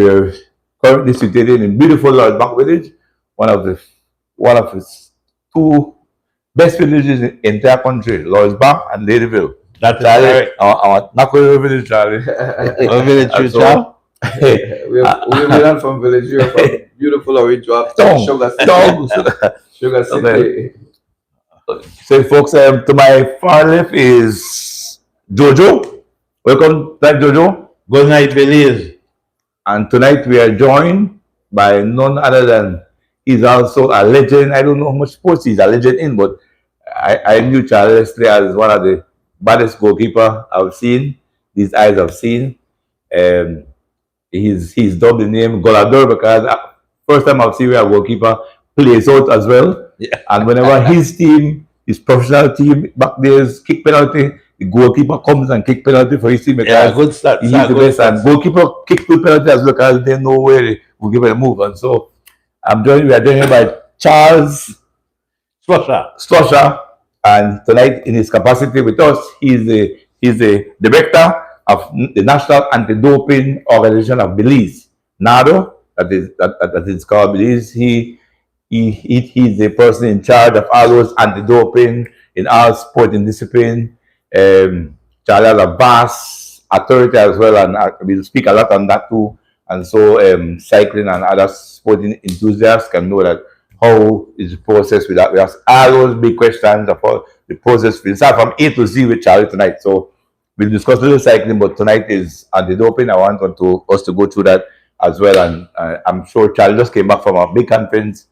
We're currently situated in beautiful Lord Bank Village, one of its two best villages in the entire country, Lord's Bank and Ladyville. That is Charlie, correct. our Nakuru village, Charlie. What village you, So, Charles? we're not from village. We're from beautiful Orange Tongue, Sugar City. tongue. Sugar City. So, folks, to my far left is Jojo. Welcome back, Jojo. Good night, Belize. And tonight we are joined by none other than he's also a legend. I don't know how much sports he's a legend in, but I knew Charles Leslie as one of the baddest goalkeeper I've seen. These eyes have seen. He's dubbed the name Golador because first time I've seen where a goalkeeper plays out as well. Yeah. And whenever his team, his professional team back there's kick penalty, the goalkeeper comes and kick penalty for his team because Yeah, good start. he's the best. And goalkeeper kick good penalty as well because they know where they will give it a move. And so we are joined by Charles Strasher, and tonight in his capacity with us, he's the director of the National Anti-Doping Organization of Belize, NADO, that is called Belize. He's the person in charge of all those anti-doping in all sporting discipline. Charlie has a vast authority as well, and we'll speak a lot on that too. And so cycling and other sporting enthusiasts can know that how is the process with that. We ask all those big questions about the process. We'll start from A to Z with Charlie tonight. So we'll discuss a little cycling, but tonight is anti-doping. I want us to go through that as well. And I'm sure Charlie just came back from a big conference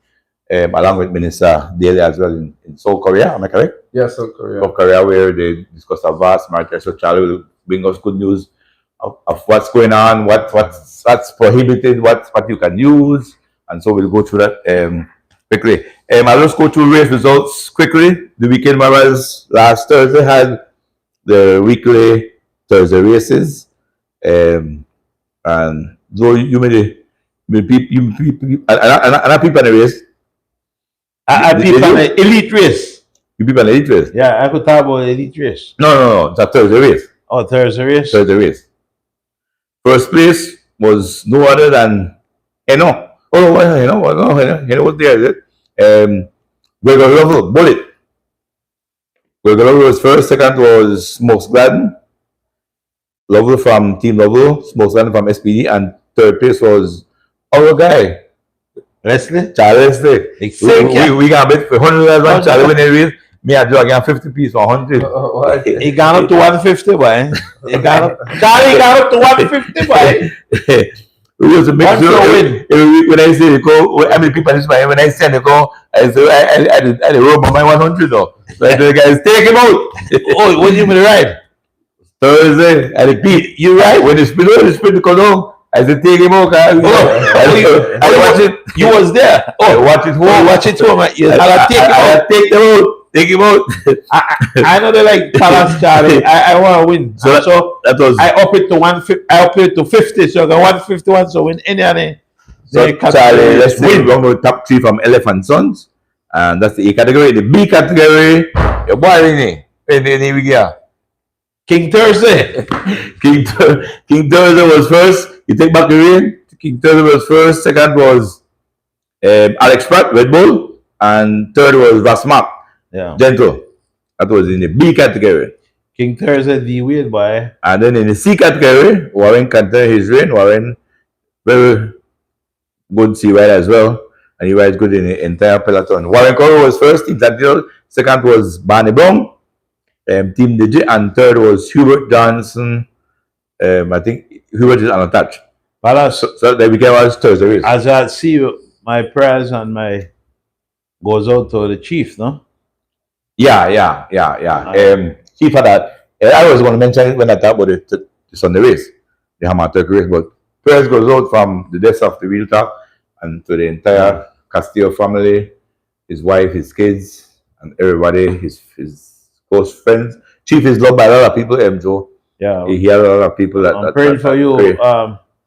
along with Minister Daly as well in South Korea. Am I correct? Yes, South Korea. South Korea, where they discuss a vast market. So Charlie will bring us good news of what's going on, what's prohibited, what you can use, and so we'll go through that quickly. I'll just go through race results quickly. The weekend Maras last Thursday had the weekly Thursday races, and though you made and people in the race. I people an elite race. You people an elite race? Yeah, I could talk about elite race. No. It's a Thursday race. Oh, Thursday race? Thursday race. First place was no other than Heno. Oh, Heno was there, is it? Gregor Lovell, Bullet. Gregor Lovell was first, second was Smokes Gladden. Lovell from Team Lovell, Smokes Gladden from SPD, and third place was our guy, Leslie? Charles Leslie. We got a bit for $100 Charlie win the race. Me I do again 50 piece for 100. He got up to 150, boy. Charlie got up to 150, boy. It was a big deal. When I say they go, how many people is my when I say they go, I say I roll by my 100 though. So I tell the guys, take him out. Oh, when you mean ride? Thursday, I repeat, you right. When the spin go down, I said, take him out, guys. I watch it. You was there. I watch it home. Oh, watch it home. I take them out. Take him out. I know they like Palace Charlie. I want to win. So that was. I up it to 150. I up it to 50. So I got 151. So win any. So Charlie, let's say we're going to top 3 from Elephant Sons, and that's the A category. The B category, your boy in we get King Thursday. King Thursday was first. You take back the reign. King Thursday was first. Second was Alex Pratt, Red Bull, and third was Vasmark. Yeah. Gentle. That was in the B category. King Thursday, the weird boy. And then in the C category, Warren continued his reign. Warren, very good C rider as well. And he rides good in the entire peloton. Warren Coro was first, Team Santiago. Second was Barney Brown, Team DJ. And third was Hubert Johnson. I think Hubert is unattached. So the weekend was Thursday race. As I see you, my prayers and my goes out to the chief, no? Yeah. Chief had that. I was going to mention it when I talked about the Sunday race, the Hammer Turkey race, but prayers goes out from the deaths of the wheel top and to the entire Castillo family, his wife, his kids, and everybody, his close friends. Chief is loved by a lot of people, Joe. Yeah. He had a lot of people I'm praying for you.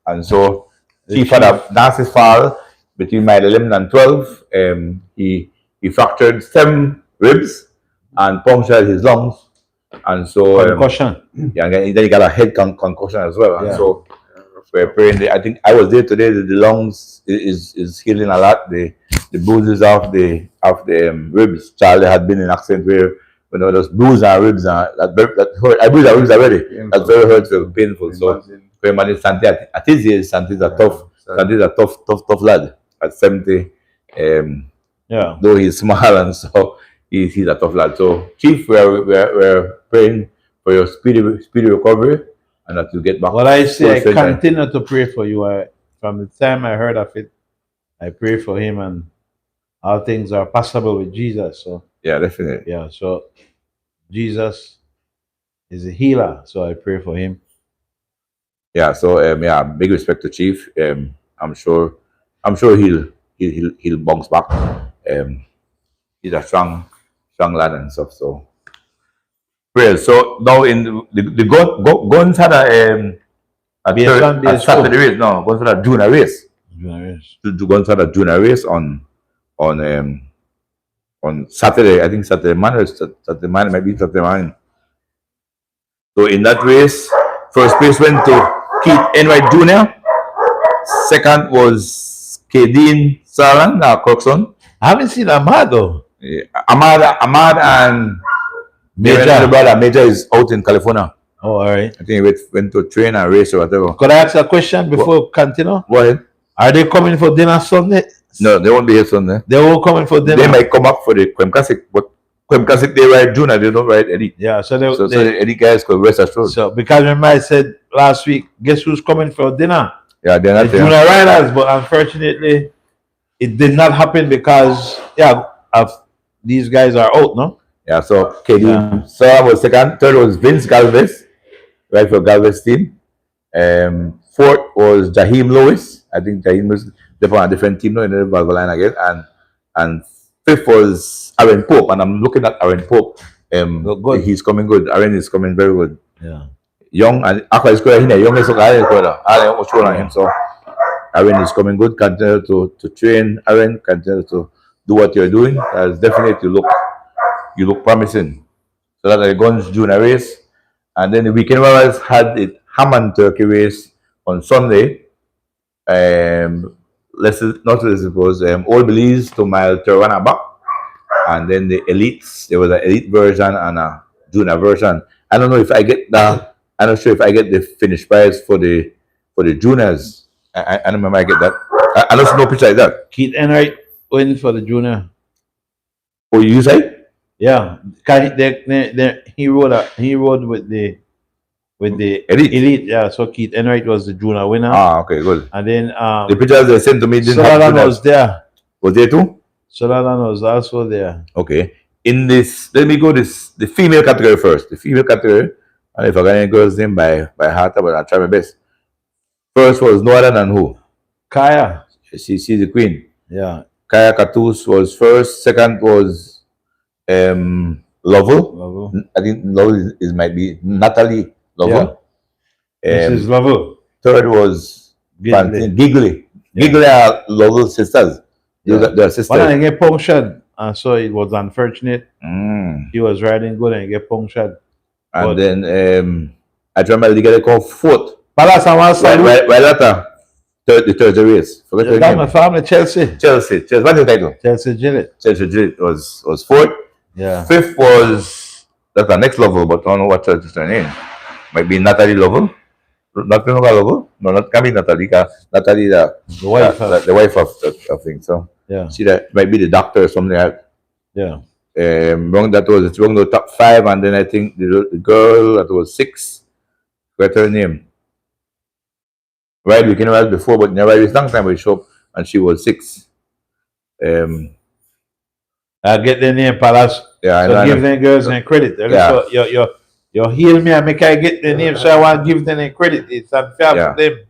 And so Chief had a nasty fall between mile 11 and 12. He fractured 7 ribs and punctured his lungs. And so concussion. And then he got a head concussion as well. And so we're praying. I think I was there today. The lungs is healing a lot. The bruises of the ribs. Charlie had been in an accident where there was bruise and ribs and that hurt. I bruised the ribs already. That's very hurtful, painful. So imagine Santi at his age, Santi's a tough lad at 70. Though he's small and so he's a tough lad. So Chief, we're praying for your speedy recovery and that you get back. Well, I say I continue to pray for you. From the time I heard of it, I pray for him, and all things are possible with Jesus. So yeah, definitely. yeah, so Jesus is a healer, so I pray for him. Yeah, so yeah, big respect to Chief. I'm sure he'll bounce back. He's a strong lad and stuff. So well, so now in the guns had a Saturday race. No, guns had a junior race. The guns had a junior race on Saturday. I think Saturday morning, maybe Saturday morning. So in that race, first place went to Keith Enright Jr. Second was Kadeen Saran, Coxon. I haven't seen Ahmad though. Yeah. Ahmad and Major. Brother Major is out in California. Oh, all right. I think he went to train and race or whatever. Could I ask a question before we continue? Go ahead. Are they coming for dinner Sunday? No, they won't be here Sunday. They won't coming for dinner. They might come up for the Quem Classic, but Quem Classic they ride Junior, they don't ride Elite. Yeah, so the Elite guys could rest assured. So because remember I said last week, guess who's coming for dinner? Yeah, they're not the Junior riders, but unfortunately it did not happen because these guys are out, no? Yeah, so KD Sarah was second, third was Vince Galvez, right for Galvez team. Fourth was Jaheim Lewis. I think Jaheim was on a different team now in the Valve line again. And fifth was Aaron Pope. And I'm looking at Aaron Pope. He's coming good. Aaron is coming very good. Yeah. Young and Aqua is good. Young is okay. On him. So Aaron is coming good. Continue to train. Aaron, continue to do what you're doing. As definitely you look promising. So that's the Guns Junior race. And then the weekend warriors had the ham and turkey race on Sunday. All Belize to mile Tirwana back. And then the elites, there was an elite version and a junior version. I don't know if I get that. I'm not sure if I get the finished price for the juniors. I don't remember I get that. I don't see no picture like that. Keith Enright win for the junior. Oh, you say? Yeah, he rode with the elite. Yeah, so Keith Enright was the junior winner. Ah, okay, good. And then the pictures they sent to me didn't Sutherland was there. Was there too? Sutherland was also there. Okay. In this, let me go the female category first. The female category, and if I got any girl's name by heart, but I'll try my best. First was no other than who? Kaya. She's the queen. Yeah. Kaya Katus was first. Second was Lovell. I think Lovell might be Natalie Lovell. Yeah. Mrs. Lovell. Third was Giggly. Giggly are Lovell's sisters. They're sisters. Well, I get punctured, and so it was unfortunate. He was riding good and he get punctured. And then I remember they get called fourth. Palace on one side. Right after the third race. Forget that's my family, Chelsea. What's the title? Chelsea Gillett. Chelsea Gillett was fourth. Yeah. Fifth was that's the next level, but I don't know what church is her name. Might be Natalie Lovell. Not Lovell? No, not can be Natalie. Natalie the wife of things. So yeah. See that might be the doctor or something like that. Yeah. Wrong the top 5, and then I think the girl that was 6. What's her name? Right, we can ride before, but never ride long time we show up, and she was 6. I get the name, Palace. Yeah, so give them girls and credit. Yeah. So you heal me and make I get the name, so I want to give them a credit. It's unfair for them.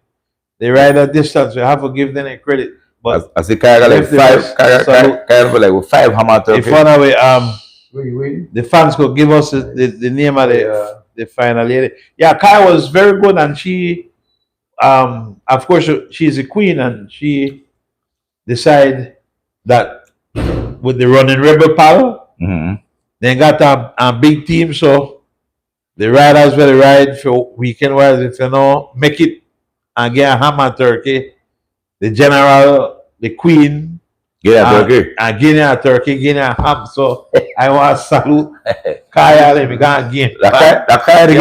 They ride a distance, you have to give them a credit. But as the Kaya like 5, Kaya like 5 hammer turkey. If one way, the fans could give us the name of the final lady. Yeah, Kaya was very good, and she, of course, she's a queen, and she decided that with the running rebel power, they got a big team, so the riders will ride for weekend wise if you know make it and get a ham and turkey. The general, the queen, Yeah, okay. and Guinea a turkey, Guinea a ham. So I want to salute Kaya. Let me go again. That kind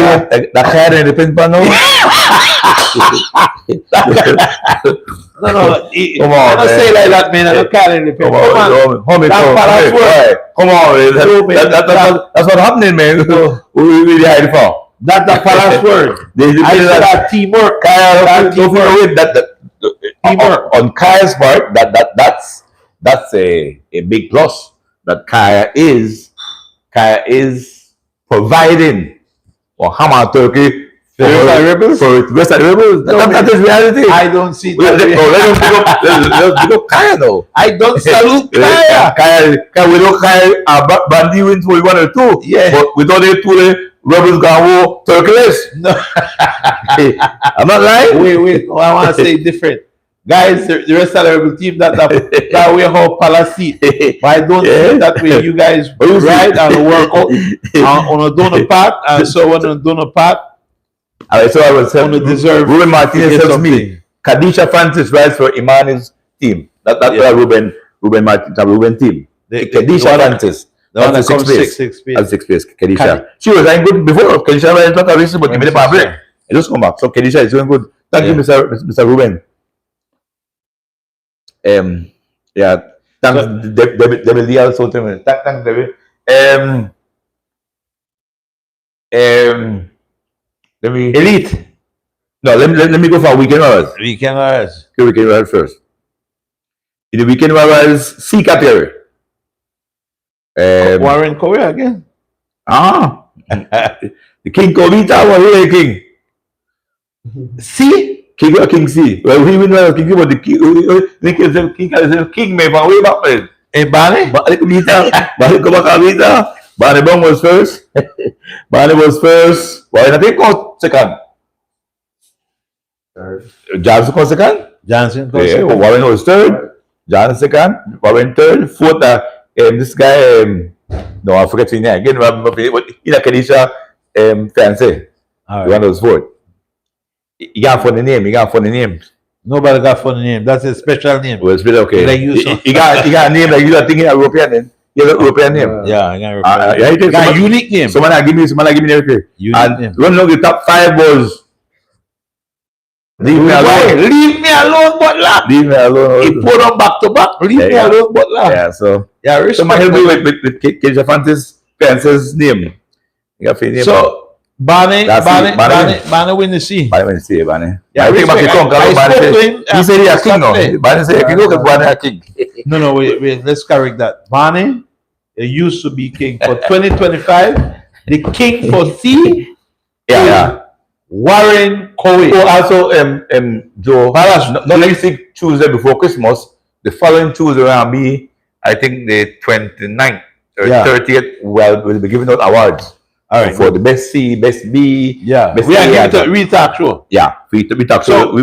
of depends on no. No, Come on, I don't man. say like that, man. I don't care anything. Come Come on. on, homie, That's come on, man. That's what's happening, man. We really hide for. That's the palace word. I said that teamwork. Kaya, don't forget that Teamwork. on Kaya's part, that's a big plus. That Kaya is providing for ham and turkey for the rest of the rebels. That is reality. I don't see Let's pick up Kaya though. I don't salute Kaya. Kaya, we don't Kaya Bandy wins for 1 or 2. Yeah. But without the 2, rebels gonna war turkeyless. No. I'm not lying. Wait. Oh, I want to say different. Guys, the rest of the rebel team that way how palace seat. But I don't see it that way. You guys ride and work out on a donor part, and so on a donor part. Alright, so I was saying, deserve Ruben Martinez to get tells me Kadisha Francis rides for Imani's team. That's Ruben Martinez, Ruben team. Kadisha Francis. The one that comes six At 6th place, Kadisha. She was doing good before. Kadisha was not a reason, but give it a break. It just come back. So Kadisha is doing good. Thank you, Mr. Ruben. Yeah. Thanks, David Lee also. Thanks, David. Let me Elite. No, let me go for weekend hours. Weekend hours. Okay, weekend hours first. In the weekend hours, C category. Warren Korea again. The King Kovita was really king. C? King C. Well, he win King C, but the King may from way back then. Hey, Barney? Barney Kovita. Barney Bong was first. Barney was first. Warren, I think, got second. Johnson got second. Johnson got Yeah, second. Warren was third. Johnson second. Warren third. Fourth, this guy, no, I forget his name again. Kadisha Fancy. All The one right. that was fourth. He got funny name. Nobody got funny name. That's a special name. Well, it's really okay. Like you, so. He got a name like you are thinking European name. He has a European name. Yeah, I got Yeah, got a unique name. Someone give me everything. Unique And name. one of the top 5 was Leave Me Alone. Leave me alone, Butler. Leave Me Alone. He put on back to back. Leave me Yeah. alone, Butler. Yeah, so Yeah, someone respect. help me with Kadisha Fancy's name. You got his name. So, Barney win the C. Barney went to see Barney. Yeah, I think respect. I spoke to him he said he a king now. Saturday. Barney said he go Barney a king. No, wait, let's correct that. Barney, it used to be king. For 2025, the king for C Yeah. Warren Coe. Oh, also, Joe, not next week Tuesday before Christmas, the following Tuesday will be, I think, the 29th or Yeah. 30th, we'll be giving out awards. All right. For the best C, best B, Yeah. best We are A, going to read that show. yeah, we talk. So,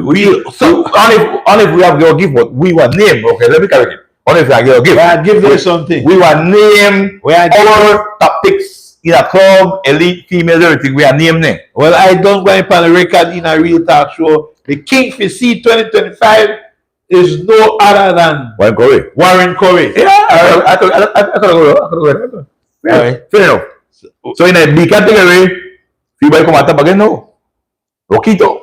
So, only if we have your gift, but we want name. Okay, let me correct it. Only if we have your gift. We are give them something. We want name. We are Our top picks in a club, elite, female, everything. We are name name. Well, I don't go on the record in a real talk show. The king for C 2025 is no other than Warren Corey. Warren Coe. Yeah, I could go. Yeah, Alright. fair enough. So in a B category, people come at again no. Roquito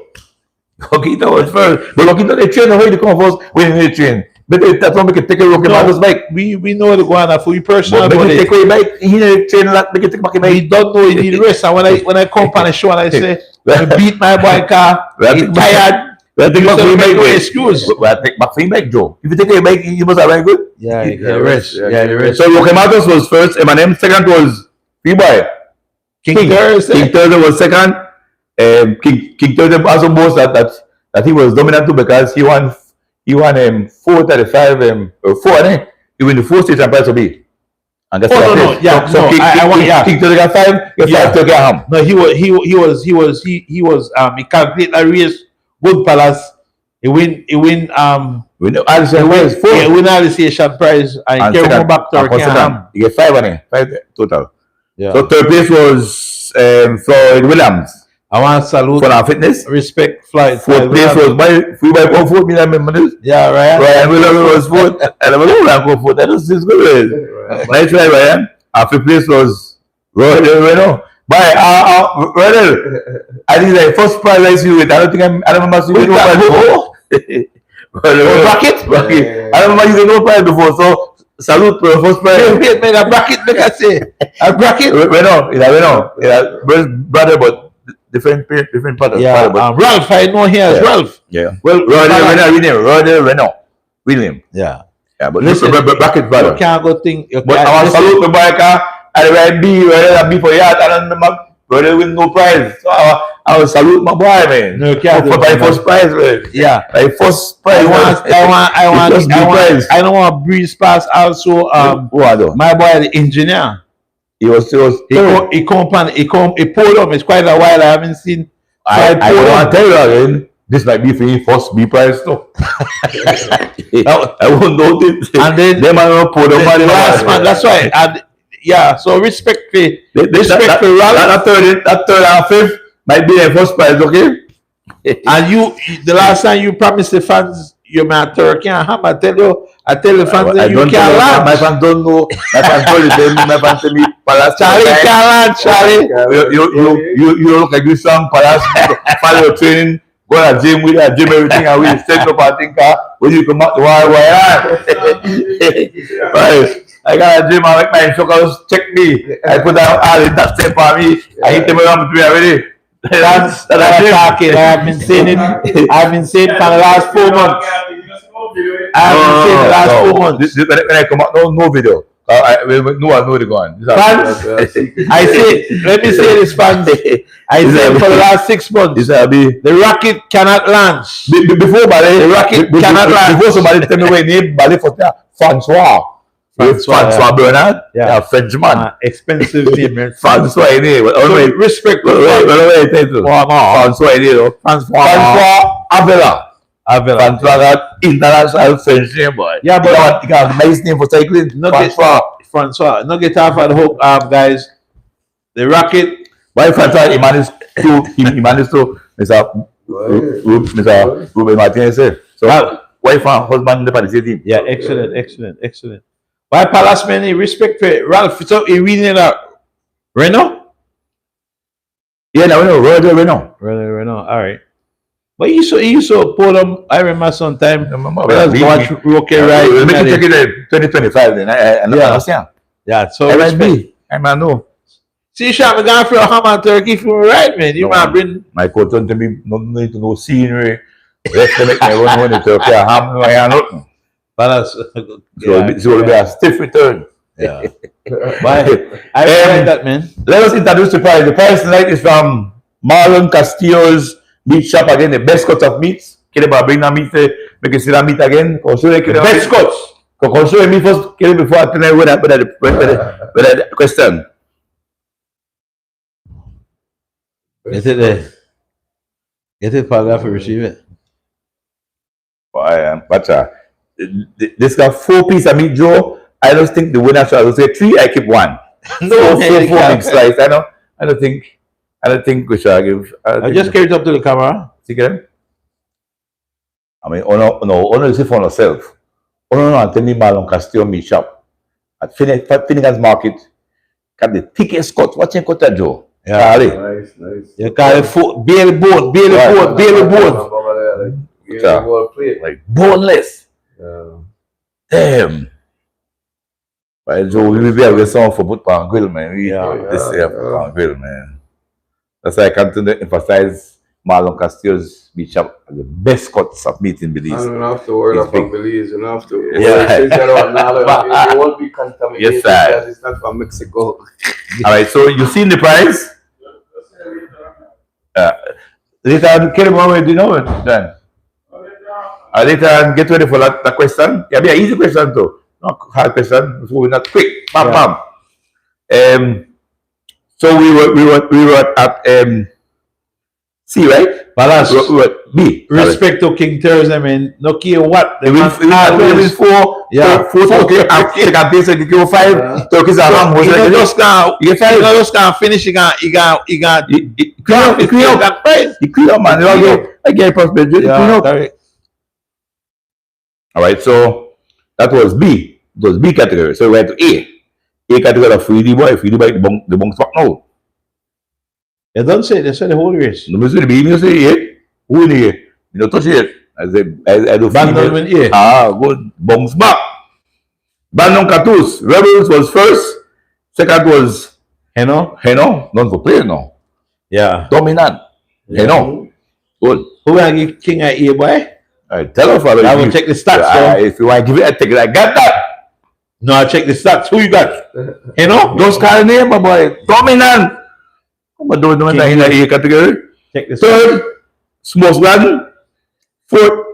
was first. But Roquito they train already to come first when they train. But that's not make it take a Roquito Marcus bike. We know the Guana for you personal. But make it take away bike. He need train like make it take back We bike. don't know he need rest. And when I come on the show and I say, I beat my boy car, he's tired. Well, take back You free say, bike. no excuse. Well, take back free bike, Joe. If you take away bike, you must have very good. Yeah, the rest. Yeah, the rest. So Roque Marcos was first. Eminem second was P-Boy. King Thursday. King Thursday was second. King Thursday also boasts that he was dominant too because he won 435 or 4 I think. He won the 4 state champions to be. And that's Oh, no, yeah, no, I want, yeah. King Thursday got 5, Yeah. 5 to get him. No, he calculated a race, good palace. He win We know Alison was 4. he win Alsatian prize and he came back to Arkham. He get 5 on it, 5 total. Yeah. So third place was Floyd Williams. I want to salute for our fitness. respect flight. Fourth place was by free by comfort. Me, I remember this. Yeah, Ryan. Ryan Willow was fourth. I never know Ryan comfort. That was just good. Nice try, Ryan. Our fifth place was Royal Renault. By Royal, I think the first prize I see with. I don't remember seeing no prize before. Bracket. I don't remember using no prize before. So salute for the first prize. Wait, man, a bracket, make I say. A bracket. Renault. Brother, but different pattern. Yeah, Ralph, I know here as Ralph. Yeah. Well, Royal Renault. William. Yeah. Yeah, but Listen, bracket brother. You can't go think. But I want to salute the bike. I write B, rather B for yacht. I don't remember, brother win no prize. So I will salute my boy, man. No, you can't for my first prize, man. Yeah. My first prize. I don't want to breeze past also. My boy, the engineer. He pulled up. It's quite a while. I haven't seen. I don't want to tell you again. This might be for your first B prize too. I won't know it. And then them are pull the money. Last man, that's why. And yeah, so respect for Ralph. That third and fifth might be their first prize, okay? And you, the last time you promised the fans you're my turkey and ham, I tell the fans that you can't launch. My fans don't know. My fans told them. My fans tell me, Palace. Charlie can't launch, Charlie. You look like you strong, Palace. Follow your training. Go to gym with a gym everything and we set up and think when you come out to why right. I got a gym, I make my instructors check me. I put down all in that step for me. I hit them around between already. That's talking. I've been saying it for the last 4 months. When I come out, no video. No one know the gun. Fans, I say, let me say this, fans. I say for the last 6 months, the rocket cannot launch. Before the rocket cannot launch. Before somebody tell me my name, Ballet for Francois. Francois Bernard, yeah, Frenchman. Expensive name, man. Francois, respect. Francois, Francois Avila. Francois got international French name, boy. Yeah, but he got a nice name for cycling. Francois. No get off at the hook, guys. The rocket. Why Francois? He managed to, Mr. Ruben Martinez said. So, wife and husband live at the same team. Yeah, excellent. Why Palace many respect for Ralph? So he reading it out. Renault? Yeah, no, Renault. All right. But he used to pull them. I remember sometime. Let's watch Rocky ride. We'll make it take it 2025 then. I understand. Yeah, so MSB. I might know. See, Sean, I'm going for a ham and turkey for right, man. You might bring. My coach told me no need to know scenery. Let's make me run when the turkey a ham, no I nothing. But so it will be a stiff return. Yeah. But I like that, man. Let us introduce the prize. The prize tonight is from Marlon Castillo's meat shop again. The best cuts of meats. Can you bring that meat? Make you see that meat again. The best cuts. Consider me first. Kill before I tell you with the question. Get it there. Get it, paragraph to receive it. But this got 4 pieces of meat, Joe. I don't think the winner shall say 3. I keep 1. No, 4 big slice. I don't think we shall give. I just carry it up to the camera. See again? I mean, honor is for yourself. Honor and Anthony Marlon Castillo meat shop at Finnegan's Market. Got the thickest cut. What's your cut, Joe? Yeah, nice. You call it belly bone. Like boneless. Yeah. Damn. Right, Joe, we will be able to get some for put on grill, man. This year on grill, man. That's why I continue to emphasize Marlon Castillo's beach shop as the best cuts of meat in Belize. I don't have to worry about Belize. You don't have to. It won't be contaminated. Yes, sir. It's not from Mexico. All right, so you seen the price? Later, kill him over, you know, Dan. Later, get ready for that question. Yeah, be an easy question too. Not hard question. So we're not quick. Bam. So we were at C, right? Palace. B. Respect to King Terrorism and no care what. They win 4. Yeah. 4 Turkey. After the campaign, they give 5. Turkeys are wrong. You know just can't. You get You know 5. just can't finish. You can't. He clean up, man. I get prosperity. Yeah, correct. All right, so that was B. It was B category. So we went to A. A category of Freedy Boy. Freedy Boy, the bunks back now. They don't say. They say the whole race. No, I say the B, I say A. Who in A? You don't touch it. I do Bandon win A. Good. Bunks back. Bandon Catus. Rebels was first. Second was Heno. None for player now. Yeah. Dominant. Good. Who will give King a A boy? All right, tell her father. I will check the stats. If you want to give it a take it, I got that. No, I'll check the stats. Who you got? Heno. Those kind of name, my boy. Dominant. Come on, do that in a category. Check the stats. Third, Smoke Garden. Fourth,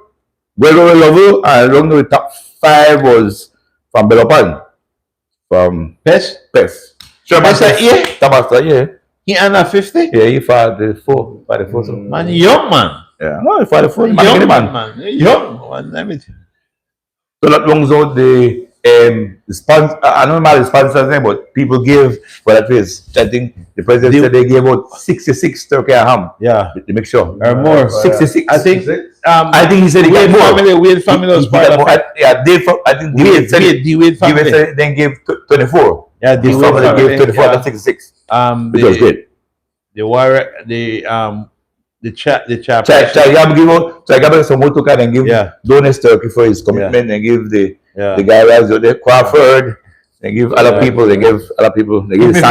Weather Level. And along the top 5 was from Belopan. From Best. Sure, Best at A? Tabasta, yeah. He under 50. Yeah, he fought the 4. So. Man, young man. Yeah, no, he fought the 4. Young man. Young man. Everything. So that brings out the sponsor. I don't remember the sponsor's name, but people give for that race. I think the president said they gave out 66 turkey and ham. Yeah. To make sure. Or more. 66. I think. I think he said he got more. Wade family was part of it. Yeah, I think The Wade family. Then gave 24. Yeah, The family gave 24 and 66. Which was great. The warrior, the chap. So I got some more to kind and give Donis Turkey for his commitment and give the guy the Crawford. They give other people. They give other people. They give him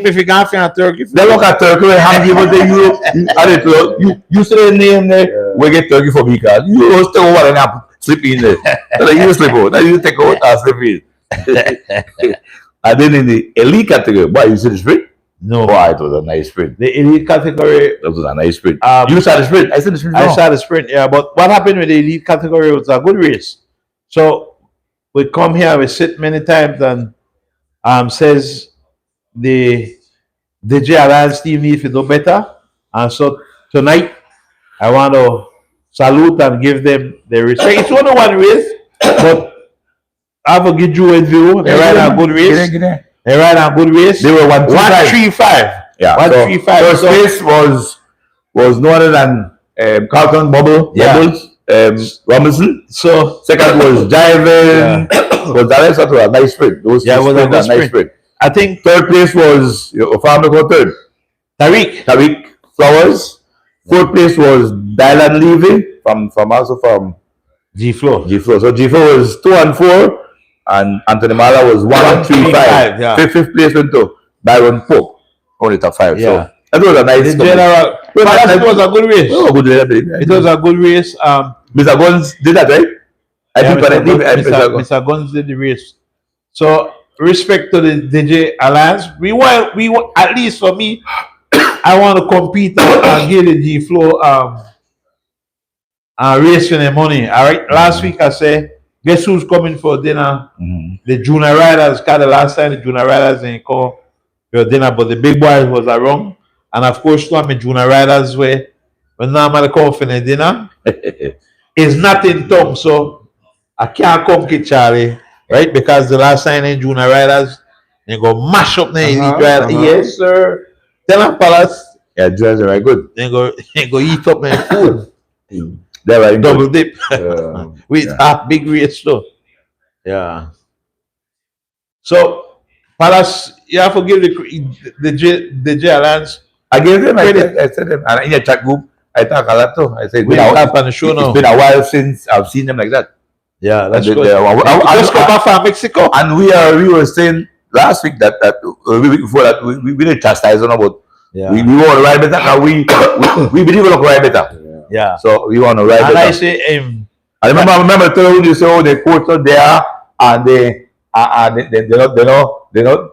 if you can't find Turkey. They look at Turkey and have give it to you. You say the name there. We get Turkey for me, cause you don't stay over and slip in there. You slip out. Now you take out and slip in. And then in the elite category, boy, you see the sprint? No. Boy, it was a nice sprint. The elite category. That was a nice sprint. You saw the sprint. I said the sprint. I saw the sprint. Yeah, but what happened with the elite category was a good race. So we come here, we sit many times, and says the DJ Alliance team need to do better. And so tonight, I want to salute and give them the respect. It's only one race, but I have to give you a view. They ran a good race. They ran a good race. They were 1-3-5. Yeah, 1-3-5. First race was no other than Carlton Bubbles, Robinson. So second was Jiven. Was that was a nice sprint? Those was a nice sprint. I think third place was Farmer third. Tariq Flowers. Fourth place was Dylan Levy from G Flow. So G Flow was 2 and 4, and Anthony Mala was 1-3-5. Yeah. Fifth place went to Byron Pope, only top 5. Yeah. So that was a nice. It was a good race. It was a good race. Mr. Guns did that, right? Mr. Guns did the race. So respect to the DJ Alliance. We want at least for me, I want to compete and get the G Flow race for the money. All right. Last week I said, guess who's coming for dinner? The junior riders. The last time the junior riders didn't call for dinner, but the big boys was around. And of course, I'm a junior riders where when normally come for the dinner, it's not in tongue, so I can't come to Charlie, right? Because the last time in junior riders, they go mash up the elite riders. Yes, sir. Tell them, Palace. Yeah, juniors are very good. They go eat up my food. They're very Double good. dip with a big race too. Yeah. So Palace, you have to give the J Alliance. I gave them. I said them, and in a chat group, I talk a lot too. I said, we have on the show now. It's been a while since I've seen them like that. Yeah, that's good. Just come back from Mexico. And we were saying last week that the week before that we didn't chastise them about. Yeah. We want to ride better. Now we believe we look ride better. Yeah. So we want to ride better. And I say, I remember telling you, so the coach are there and they not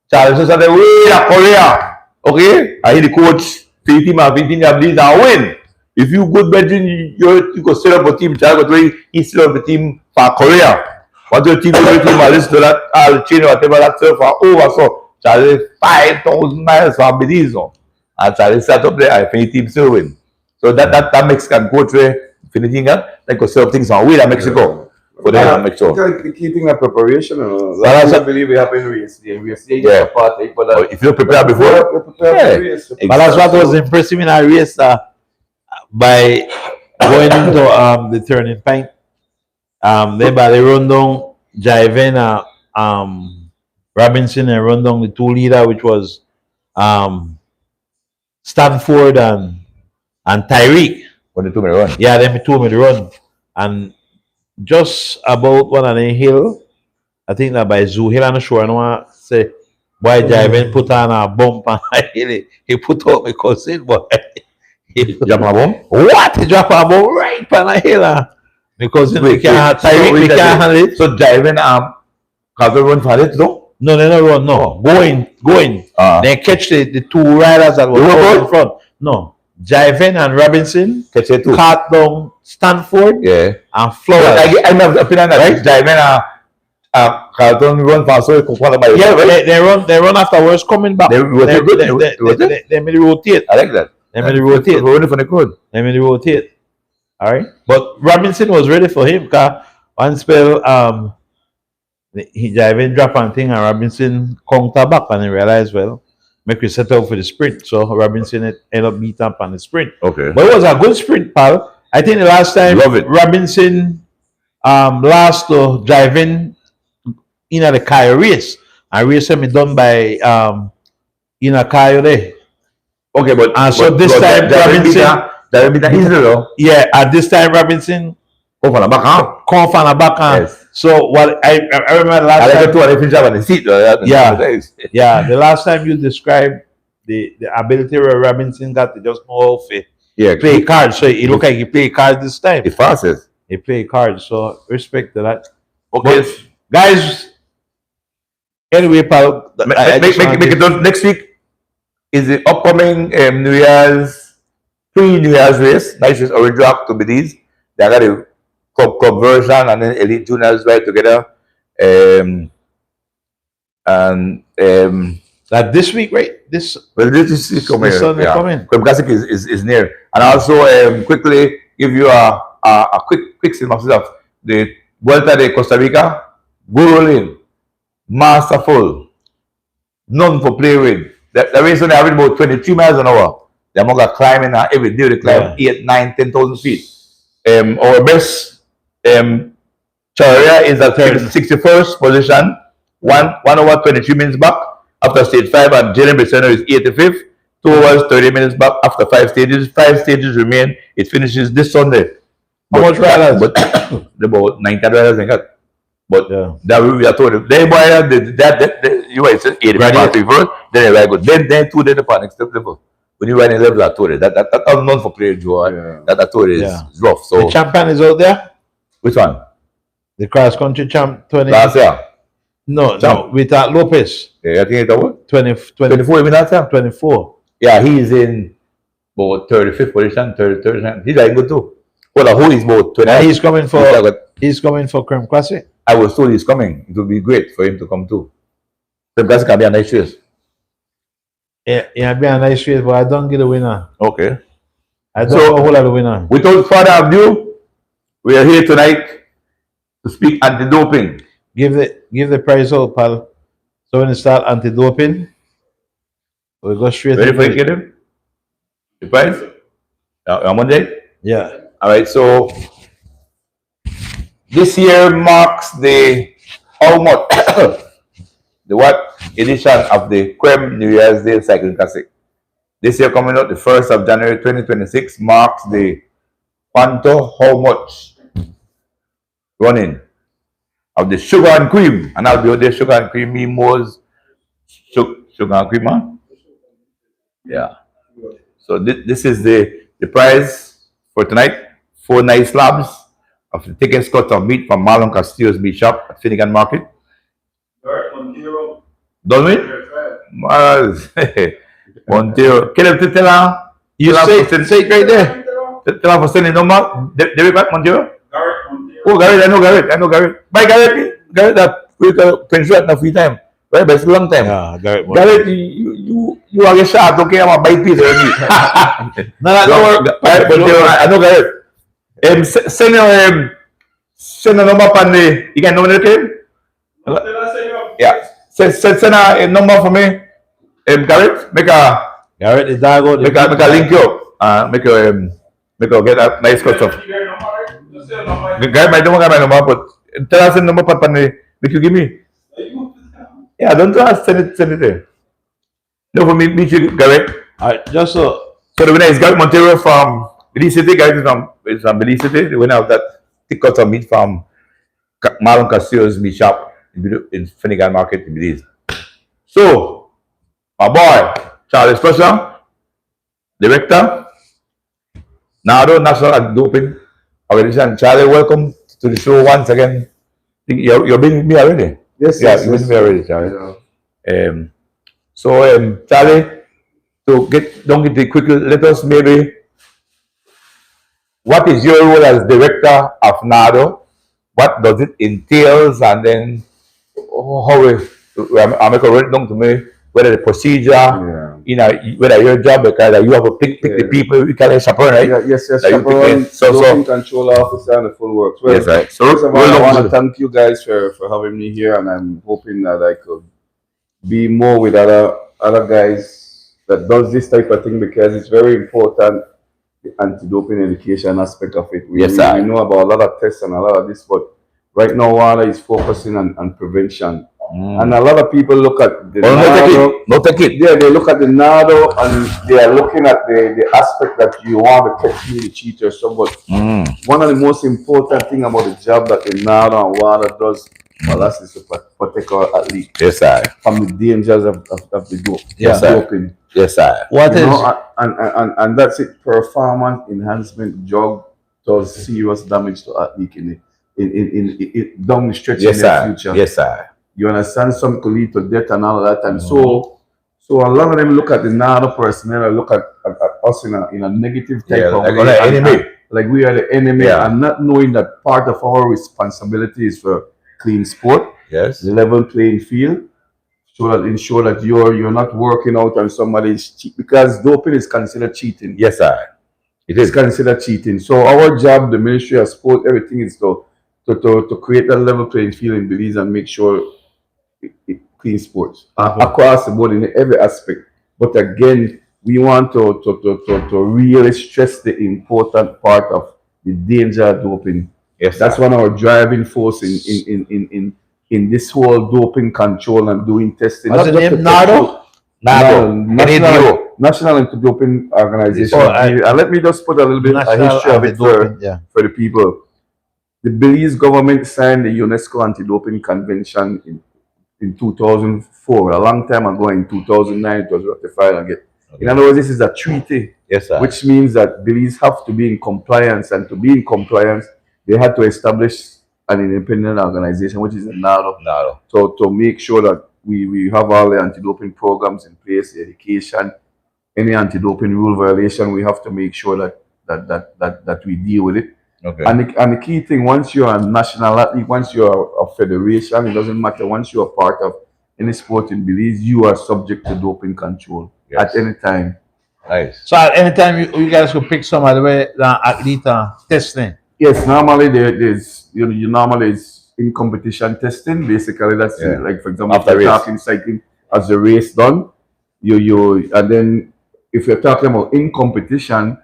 challenges are the way to Korea. Okay, I hear the coach 15 have these and win. If you good Belgian, you go set up a team. Charles got he set up a team for Korea. What your team will team listen to that all change whatever that for over so Charlie 5,000 miles from Belize. and Charlie sat up there and finish team still win. So that Mexican coach finishing that, like go serve things on with Mexico. For them make sure. The key thing is preparation. That's I believe we have in race day. Race day Yeah. is a part, but But if you prepare before, we prepare for race. But that's what was impressive in our race by going into the turning point. Then by the run down Javen, Robinson and run down the two leader, which was Stanford and Tyreek. when the 2 minute run. Yeah, them two made the run. And just about one on the hill, I think that by Zoo Hill on the shore, I want to say, boy, Javen put on a bump on the hill. He put out my cousin, boy. Jump a bomb? What? He drop a ball right on the hill. Because we can't handle it. So Javen Carter run for it though? No, they don't run. No, going. They catch the two riders that were in front. No, Javen and Robinson Catch it too. caught down Stanford Yeah. and But Flowers. I have an opinion that right? Javen Carlton run fast so it could follow by Yeah, right? they run afterwards coming back. They rotate good. They made it rotate. I like that. They made it rotate. We're running for the good. They made it rotate. All right, but Robinson was ready for him because one spell he Javen drop and thing and Robinson counter back and he realized well make we set out for the sprint. So Robinson ended up beat up on the sprint. Okay. But it was a good sprint, pal. I think the last time Love it. Robinson last to driving in the car race. And race me done by in a car there. Okay, but So this time Robinson that will be easy though. yeah, at this time Robinson Go for the back, huh? come from the back hand. Yes. So what I remember I last like time. the two and they finish up on the seat though. Yeah. Yeah, the last time you described the ability where Robinson got to just know how to Yeah. play cards. So it look like he play cards this time. It's fastest. He play cards. So respect to that. Okay. But, guys, anyway, pal. Make it done next week is the upcoming New Year's pre-New Year's race. Nice race original to be these. They got a club version and then elite juniors right together. Like this week, right? This This coming. this Sunday coming. Club Classic is near. And also quickly give you a quick synopsis of the Vuelta de Costa Rica. Go rolling, masterful, none for play with. The race only average about 23 miles an hour. They're more climbing every day. They climb 8, 9, 10,000 feet. Our best Chararia is at 61st position, 1 hour 23 minutes back after stage 5, and Jalen Besseno is 85th, 2 hours 30 minutes back after 5 stages. 5 stages remain. It finishes this Sunday. How much riders? But about 90 riders and got. But Yeah. that we are told they buy you were saying 80 first, then they very good. Then two then the next level. When you ride in level, I told you that's known for player Joe. Yeah. That I told you Yeah. is rough. The So champion is out there. which one? The cross country champ 20. Last year. No, Champ. with Lopez Yeah, I think it was 20, 24 even last year. 24. Yeah, he is in about 35th position, 30th. He's like good too. Well, who is about 20? And he's coming for He's Creme Classic. I was told he's coming. It would be great for him to come too. The guys can be a nice race. Yeah, it'd be a nice race, but I don't get the winner. Okay. I don't So- know who are the winner. Without further ado, we are here tonight to speak anti-doping. Give the prize out, pal. So when you start anti-doping, we go straight Ready into for it, it. get him? The price? On Monday? Yeah. All right, so this year marks the almost the what edition of the Creme New Year's Day Cycling Classic. This year coming out the 1st of January 2026 marks the Panto How Much running of the Sugar and Cream. And I'll be out there, Sugar and Cream, me more sugar and cream, huh? Yeah. So this is the prize for tonight. 4 nice slabs of the thickest cut of meat from Marlon Castillo's meat shop at Finnegan Market. Done with? Miles. Montero. Can you tell her? You say it right there. Tell her for sending number. David back, Montero? Oh, Garrett, I know Garrett. Bye, Garrett, that we can pension at free time. Right, but it's a long time. Yeah, Garrett. Garrett, you You want to get shot, okay? I'm a bite piece of meat. No, no, don't worry. Right, but I know that. Send a number on the. You can nominate him? Yeah. Send a number for me. Garrett, make a Garrett, the dog out, make a link you up. Make a get a nice cut stuff. Garrett, I don't have my number, but tell us the number for me. Make you give me. Yeah, don't tell us. Send it there. No, for me, meet you, Garrett. Alright, just so. So the winner is Garrett Montero from Belize City. Garrett is from Belize City. The winner of that thick cut of meat from Marlon Castillo's meat shop in Finnegan Market in Belize. So, my boy, Charles Flusher, Director, NADO, National Anti-Doping Organization. Charlie, welcome to the show once again. You've been with me already? Yes, Yeah, yes, you've been with me already, Charlie. Yeah. So, Charlie, to don't get it quickly, let us maybe, what is your role as Director of NADO? What does it entails? And then, I make a write down to me, whether the procedure, you know, whether your job, because you have to pick the people, you can chaperone, right? Yeah, yes, That you chaperone, pick so doping control officer, and the full works. Well, yes, right. So, first of all, I want to thank you guys for having me here, and I'm hoping that I could be more with other guys that does this type of thing, because it's very important, the anti-doping education aspect of it. We know about a lot of tests and a lot of this, but right now WADA is focusing on prevention. And a lot of people look at the NADO. Yeah, they look at the NADO and they are looking at the aspect that you want to catch me the cheater. So, but one of the most important thing about the job that the NADO and WADA does, well, that's is to protect our athlete. Yes, sir. From the dangers of the dope. Yes, doping. Yes, sir. What is? And that's it. Performance enhancement drug does serious damage to athlete in down the stretch in the future. Yes, sir. You understand? Some could lead to death and all of that. And so a lot of them look at the NADO personnel and look at us in a negative type of way. Like enemy. Like we are the enemy, and not knowing that part of our responsibility is for clean sport, level playing field, so that ensure that you're not working out on somebody's cheat, because doping is considered cheating. Yes, sir. It is considered cheating. So our job, the Ministry of Sport, everything is to create that level playing field in Belize and make sure clean sports across the board in every aspect. But again, we want to really stress the important part of the danger of doping. Yes, that's one of our driving force in this whole doping control and doing testing. What's the name? NADO? National Anti-Doping Organization. And let me just put a little bit of history of it for the people. The Belize government signed the UNESCO Anti-Doping Convention in 2004, a long time ago. In 2009, it was ratified again. In other words, this is a treaty, which means that Belize have to be in compliance, and to be in compliance, they had to establish an independent organization, which is the NADO. So to make sure that we have all the anti-doping programs in place, the education, any anti-doping rule violation, we have to make sure that we deal with it. Okay. And the key thing, once you're a national athlete, once you're a federation, it doesn't matter. Once you're part of any sport in Belize, you are subject to doping control at any time. Nice. So at any time, you guys could pick somebody where the athlete testing. Yes, normally there's normally it's in competition testing. Basically, that's like, for example, after talking cycling as the race done, and then if you're talking about in competition,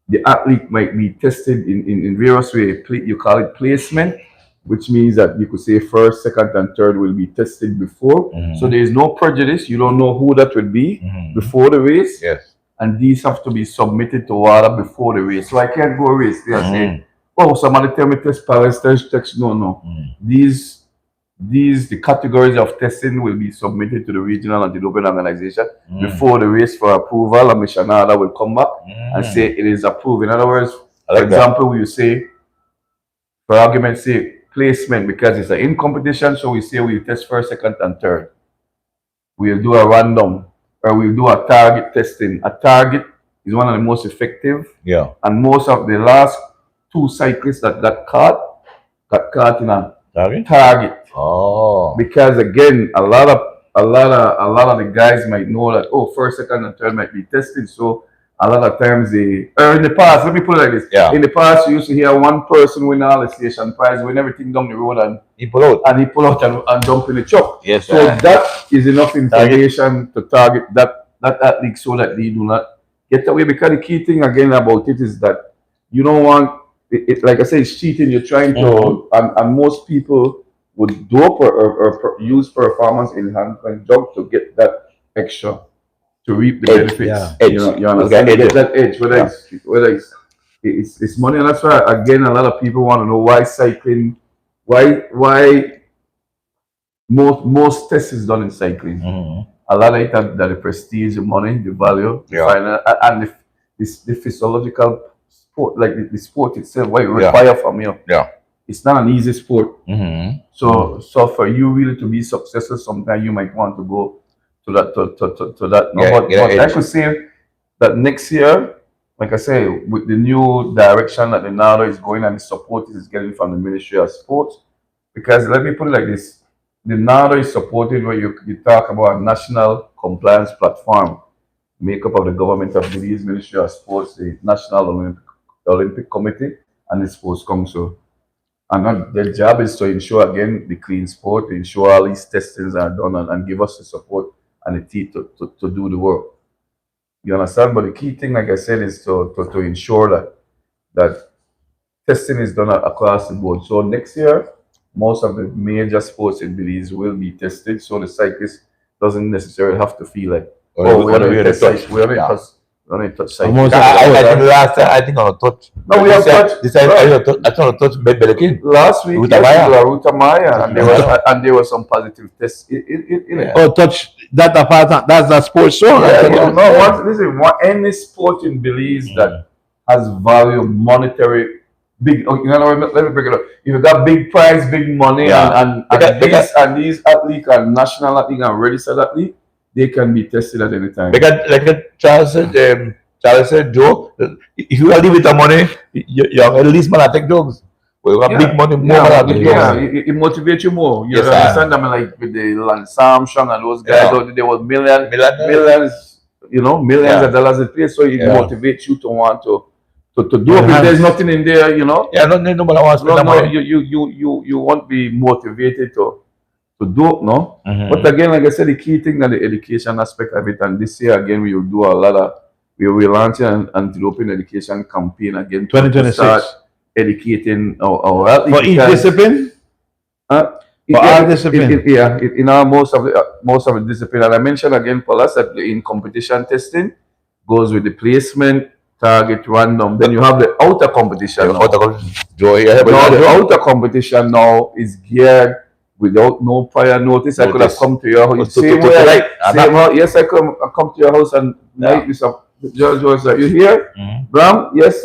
the athlete might be tested in various ways. You call it placement, which means that you could say first, second, and third will be tested before. So there is no prejudice. You don't know who that would be before the race. Yes. And these have to be submitted to WADA before the race. So I can't go race there and say, oh, somebody tell me test Paris, test. No. The categories of testing will be submitted to the regional anti-doping organization before the race for approval. And Mishanada will come back and say it is approved. In other words, for example, we say, for argument's sake, placement, because it's in competition, so we say we'll test first, second, and third. We'll do a random, or we'll do a target testing. A target is one of the most effective. Yeah. And most of the last 2 cyclists that got caught in a target. Oh. Because again, a lot of a lot of the guys might know that first, second, and third might be tested. So a lot of times in the past, let me put it like this. Yeah. In the past, you used to hear one person win all the station prize, win everything down the road, and he pull out and jump in the truck. Yes, so that is enough information to target that athlete so that they do not get away. Because the key thing again about it is that you don't want it like I say, it's cheating. You're trying to and most people would dope or use performance enhancement drug to get that extra, to reap the benefits. Yeah. You know, you understand? To get that edge, whether it's money. And that's why again a lot of people want to know why cycling, why most tests is done in cycling. A lot of it that the prestige, the money, the value, the final, and the physiological sport, like the sport itself, what it requires from you. Yeah. It's not an easy sport. So for you really to be successful, sometimes you might want to go to that. But I could say that next year, like I say, with the new direction that the NADO is going and the support it is getting from the Ministry of Sports, because let me put it like this. The NADO is supported where you talk about a national compliance platform, made up of the government of Belize, Ministry of Sports, the National Olympic Committee, and the Sports Council. And their job is to ensure, again, the clean sport, to ensure all these testings are done and give us the support and the team to do the work. You understand? But the key thing, like I said, is to ensure that testing is done across the board. So next year, most of the major sports in Belize will be tested, so the cyclist doesn't necessarily have to feel like, we only touch cycling. I think last time, I think on a touch. No, we have touched. This time, I tried to touch Belikin. Last week, Ruta Maya, and there were some positive tests. Touch that apart. That's the sports show. Listen, any sport in Belize that has value, monetary, big. Let me break it up. If you got big prize, big money, and these athletes are national athletes and registered athletes, they can be tested at any time. Because like Charles said, Joe, if you leave with the money, you have at least man take drugs. We have big money, more man take drugs. It motivates you more. You understand? I mean, like with the Lance Armstrong and those guys, there was millions, millions of dollars in place, so it motivates you to want to do it. If there's nothing in there, Yeah, nobody wants to spend the money. You won't be motivated to do it, no? But again, like I said, the key thing that the education aspect of it, and this year again we will do a lot of, we will launch an anti-doping education campaign again 2026. Start educating our athletes. For each discipline? For all discipline? In our most of the discipline. And I mentioned again, Paula, that in competition testing goes with the placement, target, random. Then you have the outer competition. The outer competition now is geared without no prior notice. I could have come to your house. Yes, I come to your house and night with some judge was like, you here? Bram? Yes.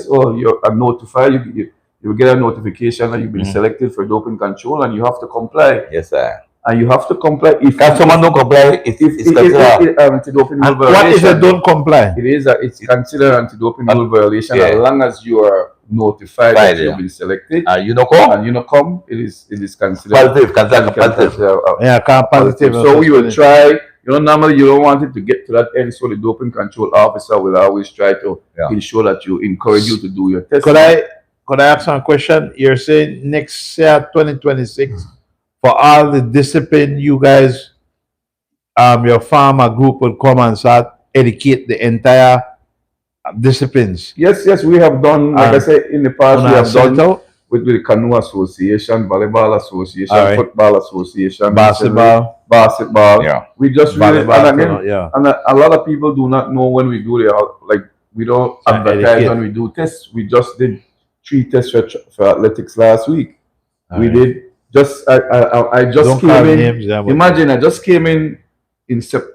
Or you're notified. You will get a notification that you've been selected for doping control and you have to comply. Yes, sir. And you have to comply. If someone don't comply, it's considered anti-doping rule violation. What if they don't comply? It's considered anti-doping rule violation as long as you are notified that you've been selected. You don't come. And you don't come. It is considered positive. Positive. So we will try. Normally you don't want it to get to that end. So the doping control officer will always try to ensure that you encourage you to do your test. Could I ask one question? You're saying next year, 2026. For all the discipline, you guys, your farmer group will come and start educate the entire disciplines. Yes, we have done. Like I said in the past, we have done with the Canoe Association, Volleyball Association, Football Association, Basketball. Yeah, we just really, and a lot of people do not know when we do we don't advertise when we do tests. We just did 3 tests for athletics last week. We did. I just came in. Imagine I just came in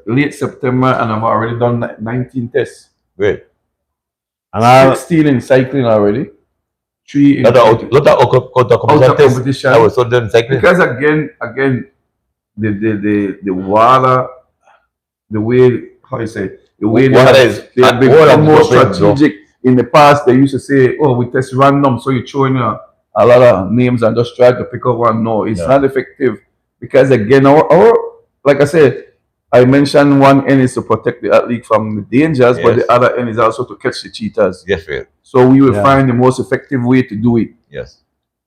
late September and I've already done 19 tests. Great. And 16 in cycling already. 3 in competition. I was so done cycling. Because again, the water, the way they have become more strategic. In the past, they used to say, we test random, so you throw in a lot of names and just try to pick up one. No, it's not effective because again, our like I said, I mentioned one end is to protect the athlete from the dangers, but the other end is also to catch the cheaters. Yes, right. So we will find the most effective way to do it. Yes.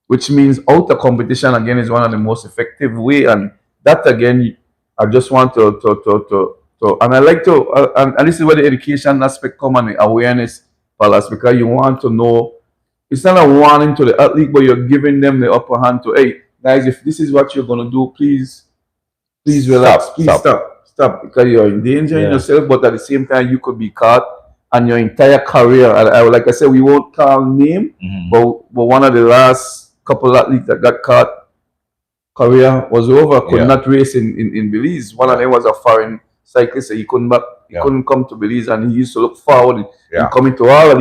Which means outer competition again is one of the most effective way, and that again, I just want to and I like to, and this is where the education aspect come and the awareness, Palace, because you want to know. It's not a warning to the athlete, but you're giving them the upper hand to, hey guys, if this is what you're gonna do, please relax, stop, because you're endangering yourself, but at the same time you could be caught, and your entire career. And like I said, we won't call name, but one of the last couple athletes that got caught, career was over, could not race in Belize. One of them was a foreign cyclist, so he couldn't come to Belize, and he used to look forward in coming to all of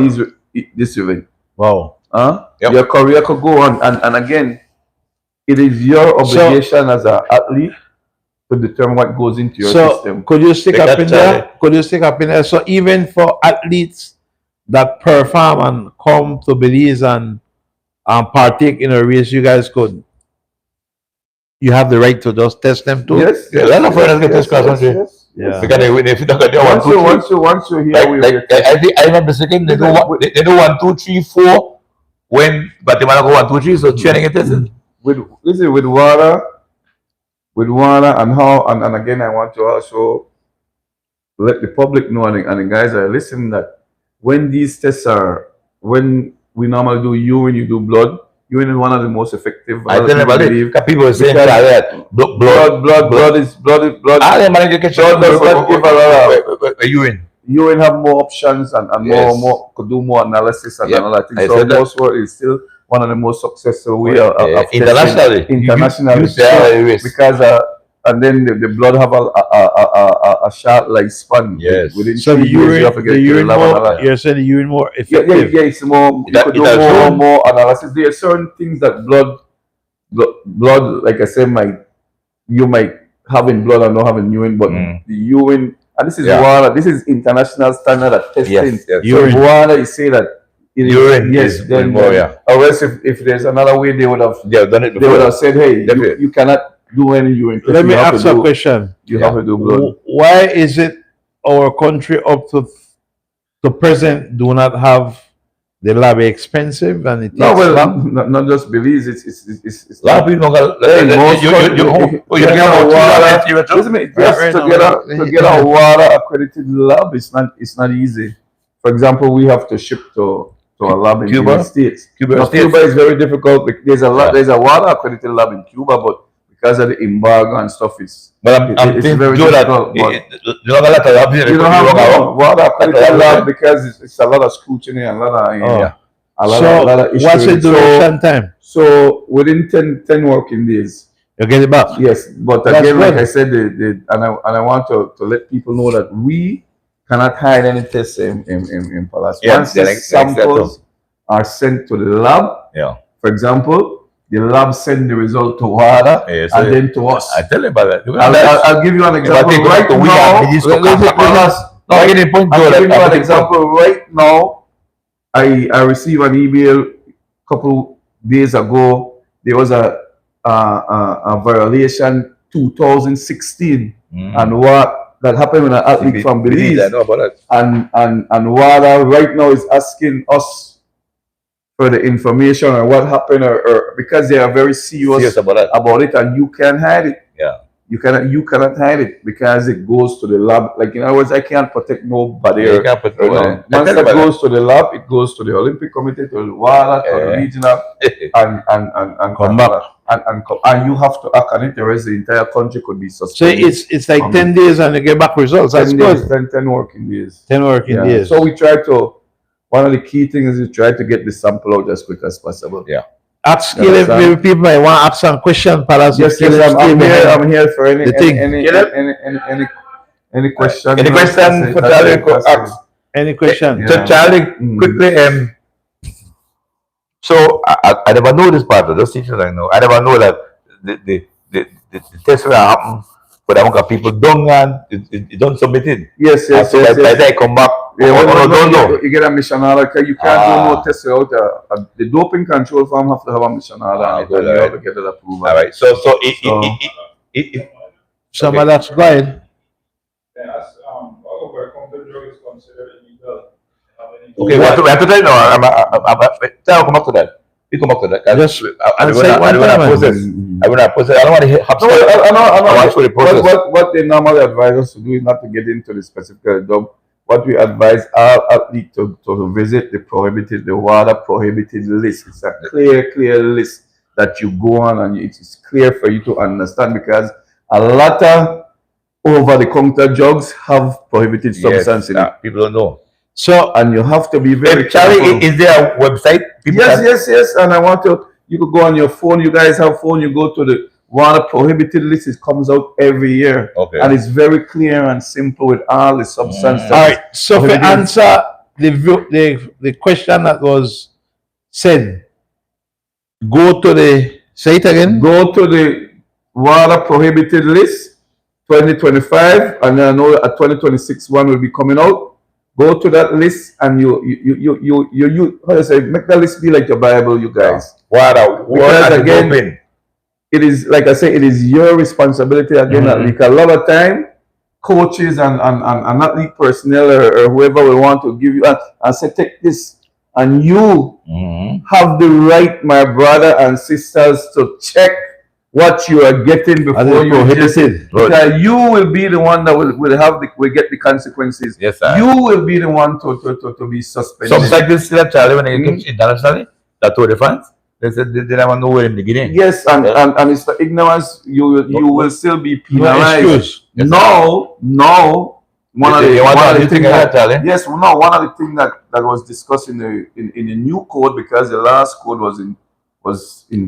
this event. Wow. Your career could go on, and again, it is your obligation as an athlete to determine what goes into your system. Could you stick up in there? Could you stick up in there? So even for athletes that perform and come to Belize and partake in a race, you guys could. You have the right to just test them too. Yes. Yeah, that's a foreigner get test class, Yeah. Because if you don't get once you're here, I remember second they do 1, 2, 3, 4 when, but they might go 1, 2, 3. So training and testing with water and how, and again, I want to also let the public know, and the guys are listening, that when these tests are, when we normally do urine, you do blood. Urine is one of the most effective. I tell them about it. People are saying that blood is blood. Ah, they manage to catch blood does not give a lot of urine. Urine have more options and more could do more analysis and another thing. So most work is still one of the most successful way of internationally. Because and then the blood have a short lifespan. Yes. Within so the 3 years, you have to get the urine more. You're saying the urine more effective. Yeah, it's more. You could do more analysis. There are certain things that blood, like I said, you might have in blood or not have in urine, but the urine, and this is water. This is international standard of testing. Yes. So water, you say that. Urine is then more, or else if there's another way, they would have done it before. They would have said, hey, you cannot do any urine testing. Let me ask a question. You have to do blood. Why is it our country up to present do not have the lab expensive and it no, well, not just Belize. It's a lot of people don't to get a water accredited lab. It's not easy. For example, we have to ship to a lab in the United States. Cuba is very difficult. There's a water accredited lab in Cuba, but because of the embargo and stuff, it's very difficult. You don't have a water accredited lab because it's a lot of scrutiny and a lot of issues. What's the duration time? So within 10 working days. You get it back? Yes, but again, like I said, and I want to let people know that we cannot hide any tests in Palace. Once the samples are sent to the lab, for example, the lab send the result to WADA and then to us. I tell you about that. I'll give you an example right now. I received an email a couple days ago. There was a violation 2016 and what that happened with an athlete from Belize. I know about that. And WADA right now is asking us for the information on what happened, or because they are very serious about it, and you can't hide it. Yeah. You cannot hide it because it goes to the lab. Like, in other words, I can't protect nobody. You can't protect nobody. Once that goes to the lab, it goes to the Olympic Committee, to the WADA, to the regional, and come back. And you have to act on it, the rest of the entire country could be suspended. So it's like 10 days and you get back results. That's good. 10 working days. 10 working days. So we try to, one of the key things is try to get the sample out as quick as possible. Yeah. At scale, maybe people might want to ask some question. Yes, I'm here for any question. Any question for Charlie? Any question? So Charlie, quickly, so I never know this part of the teachers I know. I never know that the test will happen, but I want people done and it don't submit it. Yes. So by the time I come back, don't know. You get a mission order. You can't do no test without the doping control firm have to have a mission order. And you have to get it approved. All right. So Somebody else, go ahead. Yes, over-the-counter drug is considered illegal. Okay, we have to tell you now. I'll come back to that. We come back to that. Just I don't say want one to time. process. I want to process. I don't want to hit No, I know. want to show the process. What they normally advise us to do is not to get into the specific job. What we advise our athlete to visit the prohibited, the WADA prohibited list. It's a clear list that you go on, and it is clear for you to understand, because a lot of over-the-counter drugs have prohibited substance in it. People don't know. So, And you have to be very Charlie, careful. is there a website? Yes. And I want you could go on your phone. You guys have phone. You go to the WADA prohibited list. It comes out every year. Okay. And it's very clear and simple with all the substances. all right. So, to answer the question that was said, go to the, say it again. Go to the WADA prohibited list 2025, and I know a 2026 one will be coming out. Go to that list, and you how do you say, make that list be like your Bible, you guys. Because again, it is, like I say, it is your responsibility again. Like a lot of time, coaches and athlete personnel or whoever will want to give you and say, take this, and you have the right, my brother and sisters, to check what you are getting before you hit it. Because you will be the one that will get the consequences. Yes, sir. You will be the one to be suspended. Some cyclists still have Charlie when they get internationally. That Tour de France. They said they never know where in the beginning. Yes, and it's the ignorance. You will still be penalized. No, One of the things yes, one of the things that was discussed in the new code, because the last code was in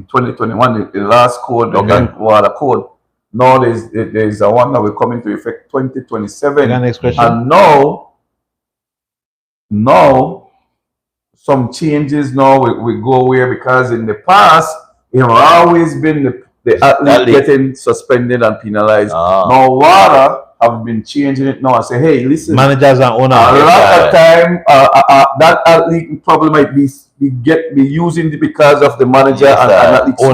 2021. The last code, the WADA code. Now there's a one that will come into effect 2027. And now some changes now we go where, because in the past it have always been the athlete getting suspended and penalized. Now WADA have been changing it now and say, hey, listen, managers and owners. A lot of time that athlete probably might be using it because of the manager and athlete. So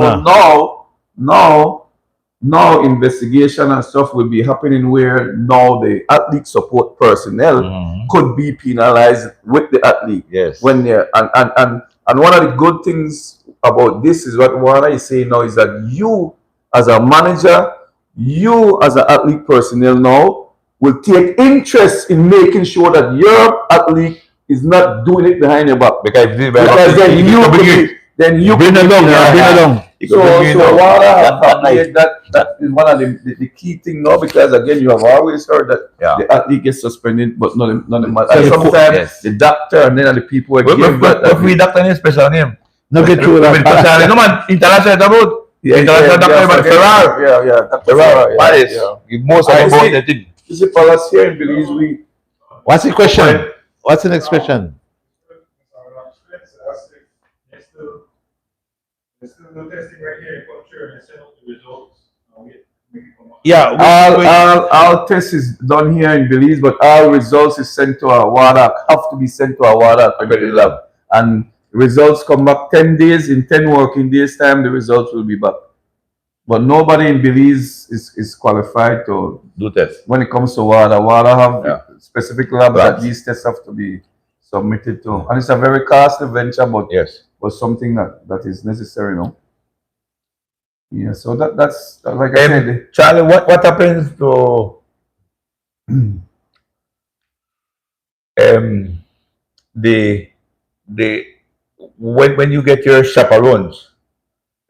now investigation and stuff will be happening where now the athlete support personnel could be penalized with the athlete. Yes. When they're and one of the good things about this is what WADA is saying now is that you as a manager, you as an athlete personnel now will take interest in making sure that your athlete is not doing it behind your back. Because then you bring along. So WADA that is one of the key thing now, because again you have always heard that the athlete gets suspended, but not the manager. Sometimes the doctor and then the people again. But we doctor name special name. No get through that. No man, international about. International doctor Ferrar. Paris. Most about the thing. This is for us here in Belize. What's the question? What's the next question? Yeah, all tests is done here in Belize, but all results is sent to our WADA, have to be sent to our WADA accredited lab. And results come back 10 days, in 10 working days time, the results will be back. But nobody in Belize is qualified to do tests. When it comes to WADA, WADA have specific labs that these tests have to be submitted to. And it's a very costly venture, but something that is necessary, no? Yeah, so that's like I said. Charlie, what happens to when you get your chaperones?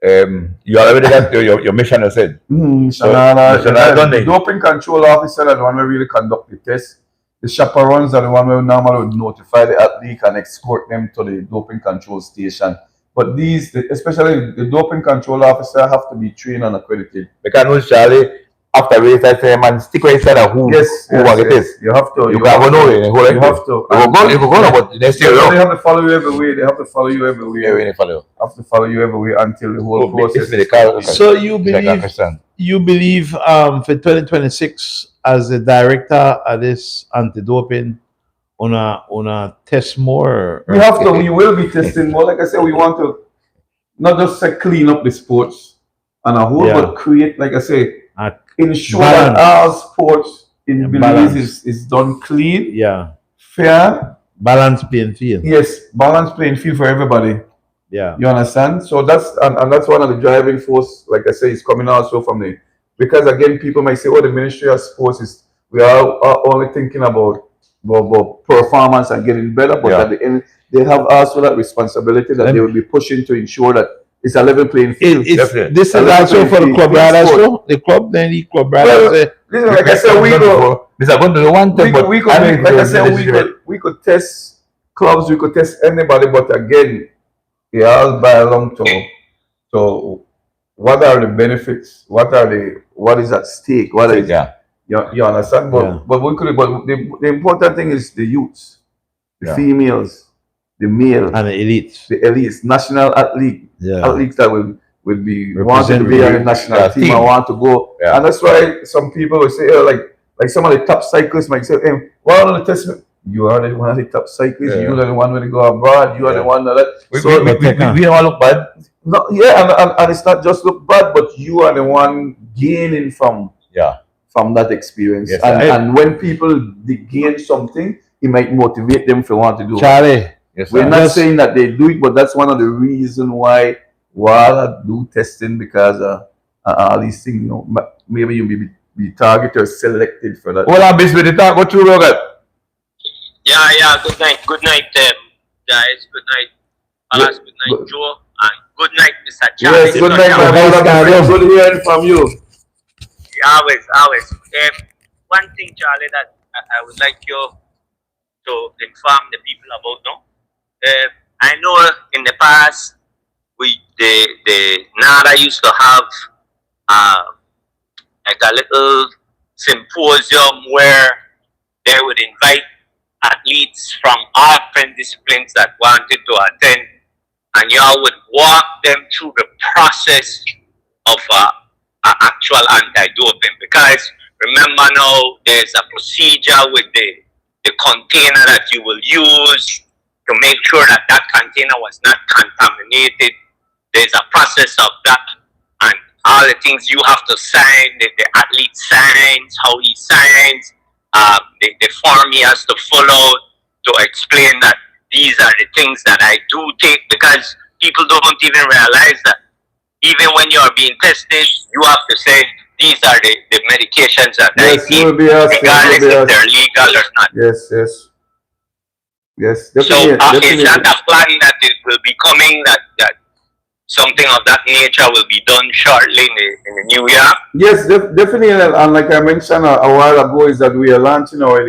You already got your mission, I said. The doping control officer are the one who really conduct the test. The chaperones are the one who normally would notify the athlete and escort them to the doping control station. But especially the doping control officer, have to be trained and accredited. Because Charlie, after race, I say, man, stick with each other. Who will get this? You have to. You can't know it. You have to. You go, but next year, they have to follow you everywhere. They have to follow you everywhere. Have to follow you everywhere until the whole process. So you believe for 2026 as the director of this anti-doping, on a test more? We have to. We will be testing more. Like I said, we want to not just say clean up the sports and a whole, but create, like I say, ensure that our sports in Belize is done clean, fair, balanced playing field. Yes, balanced playing field for everybody. Yeah. You understand? So that's and that's one of the driving force, like I say, is coming also from the because again people might say, oh, the Ministry of Sports is we are only thinking about performance and getting better, but at the end they have also that responsibility that they will be pushing to ensure that it's a level playing field. This is also for the club brothers too. The club, then the club brothers. Listen, like I said, we could test clubs, we could test anybody, but again, they all buy along to. So, what are the benefits? What is at stake? What is you understand? But we could. But the important thing is the youths, the females, the male, and the elites, national athletes that will be wanted to be on the national team. I want to go, and that's why some people will say, like some of the top cyclists might say, hey, why don't the test me? You are the one of the top cyclists. You are the one when you go abroad. You are the one that. We don't want to look bad. No, and it's not just look bad, but you are the one gaining from that experience. And when people gain something, it might motivate them to want to do it. We're not saying that they do it, but that's one of the reasons why I do testing because all these things, maybe you be targeted or selected for that. Well, I'm busy with the talk. What you Robert? Yeah. Good night, guys. Good night, Alas. Good night, Joe. And good night, Mr. Charlie. Yes, good night, my brother. Good hearing from you. Always. One thing, Charlie, that I would like you to inform the people about now. I know in the past, the NADO used to have like a little symposium where they would invite athletes from all different disciplines that wanted to attend, and y'all would walk them through the process of actual anti-doping. Because remember now, there's a procedure with the container that you will use to make sure that that container was not contaminated. There's a process of that, and all the things you have to sign, the athlete signs, how he signs, the form he has to follow to explain that these are the things that I do take, because people don't even realize that even when you are being tested, you have to say these are the medications that I take, regardless if they're legal or not. Yes, definitely. So is that a plan that it will be coming, that something of that nature will be done shortly in the new year? Yes, definitely. And like I mentioned a while ago, is that we are launching our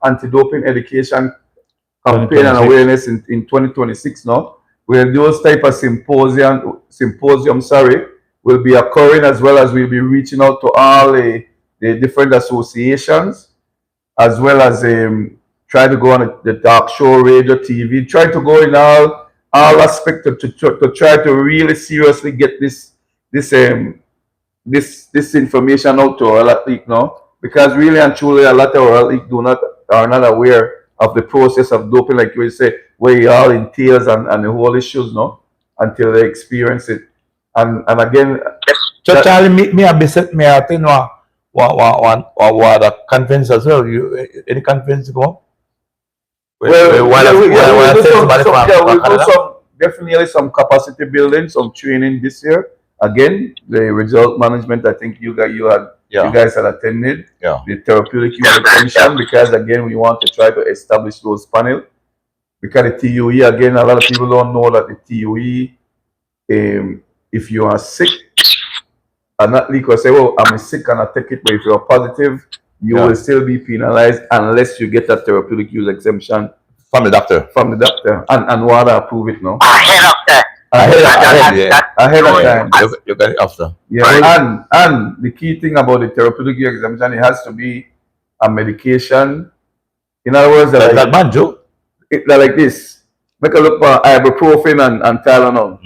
anti-doping education campaign and awareness in 2026 now. Where those type of symposium will be occurring, as well as we'll be reaching out to all the different associations, as well as try to go on the talk show, radio, TV, try to go in all aspects to try to really seriously get this information out to our athlete now, because really and truly a lot of our athlete are not aware of the process of doping, like you say, where it all entails and the whole issues, no, until they experience it. And again, so Charlie, me a visit me a thing what a conference as well. You any conference go? We'll do definitely some capacity building, some training this year. Again, the result management, I think you guys had attended the therapeutic use exemption, because again we want to try to establish those panels. Because the TUE, again, a lot of people don't know that the TUE, if you are sick, an athlete will say, well, I'm sick and I take it, but if you're positive, you will still be penalized unless you get that therapeutic use exemption from the doctor. And WADA approve it now. Ahead of time. You got it after. Yeah, and the key thing about the therapeutic use exemption, it has to be a medication. In other words, that man, Joe. Like this. Make a look for ibuprofen and Tylenol.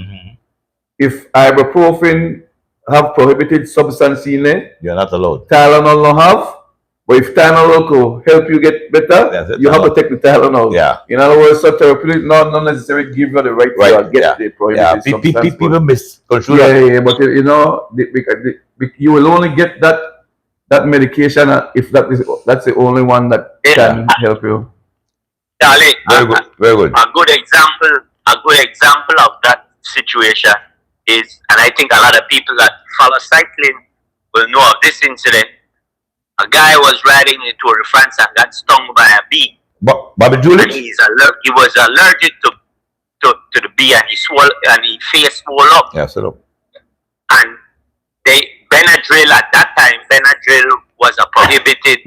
If ibuprofen have prohibited substance in it, you're not allowed. Tylenol no have, But if Tylenol could help you get better, you have to take the Tylenol. Yeah. In other words, so therapeutic not necessarily give you the right to get the prohibited substance. People misconstrue yeah, but you know, you will only get that medication if that's the only one that can help you. Charlie, very good, very good. A good example of that situation is, and I think a lot of people that follow cycling will know of this incident. A guy was riding into a France and got stung by a bee. Bobby Juliet? And he was allergic to the bee, and his face swelled up. Yeah, set up. And Benadryl at that time, Benadryl was a prohibited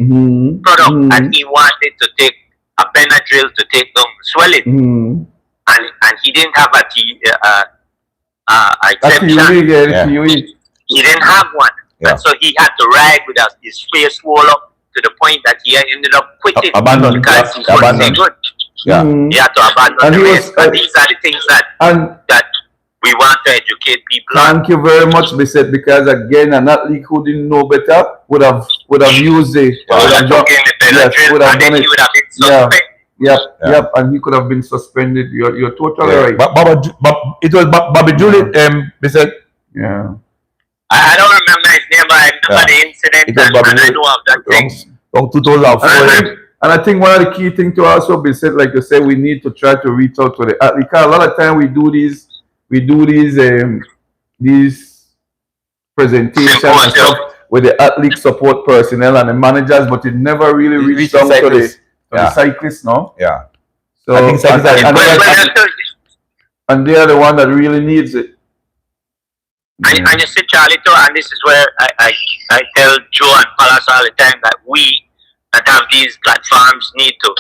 product, and he wanted to take a Benadryl to take down swelling, and he didn't have exemption. He didn't have one, and so he had to ride with his face swollen up to the point that he ended up quitting because he wasn't good. Yeah, he had to abandon the race. And these are the things that we want to educate people on. Thank you very much, Bissett, because again, an athlete who didn't know better would have used it. And then he would have been suspended. Yep, and he could have been suspended. You're totally right. But it was Bobby Juliet, Bissett. Yeah. I don't remember his name, but I remember the incident, and I know of that thing. From 2004. And I think one of the key things to also be said, like you said, we need to try to reach out to the athlete. A lot of time we do these presentations and stuff with the athlete support personnel and the managers, but it never really reaches out to the cyclists, no? Yeah. So I think and they are the one that really needs it. And you see, Charlie, too, and this is where I tell Joe and Palace all the time that we that have these platforms need to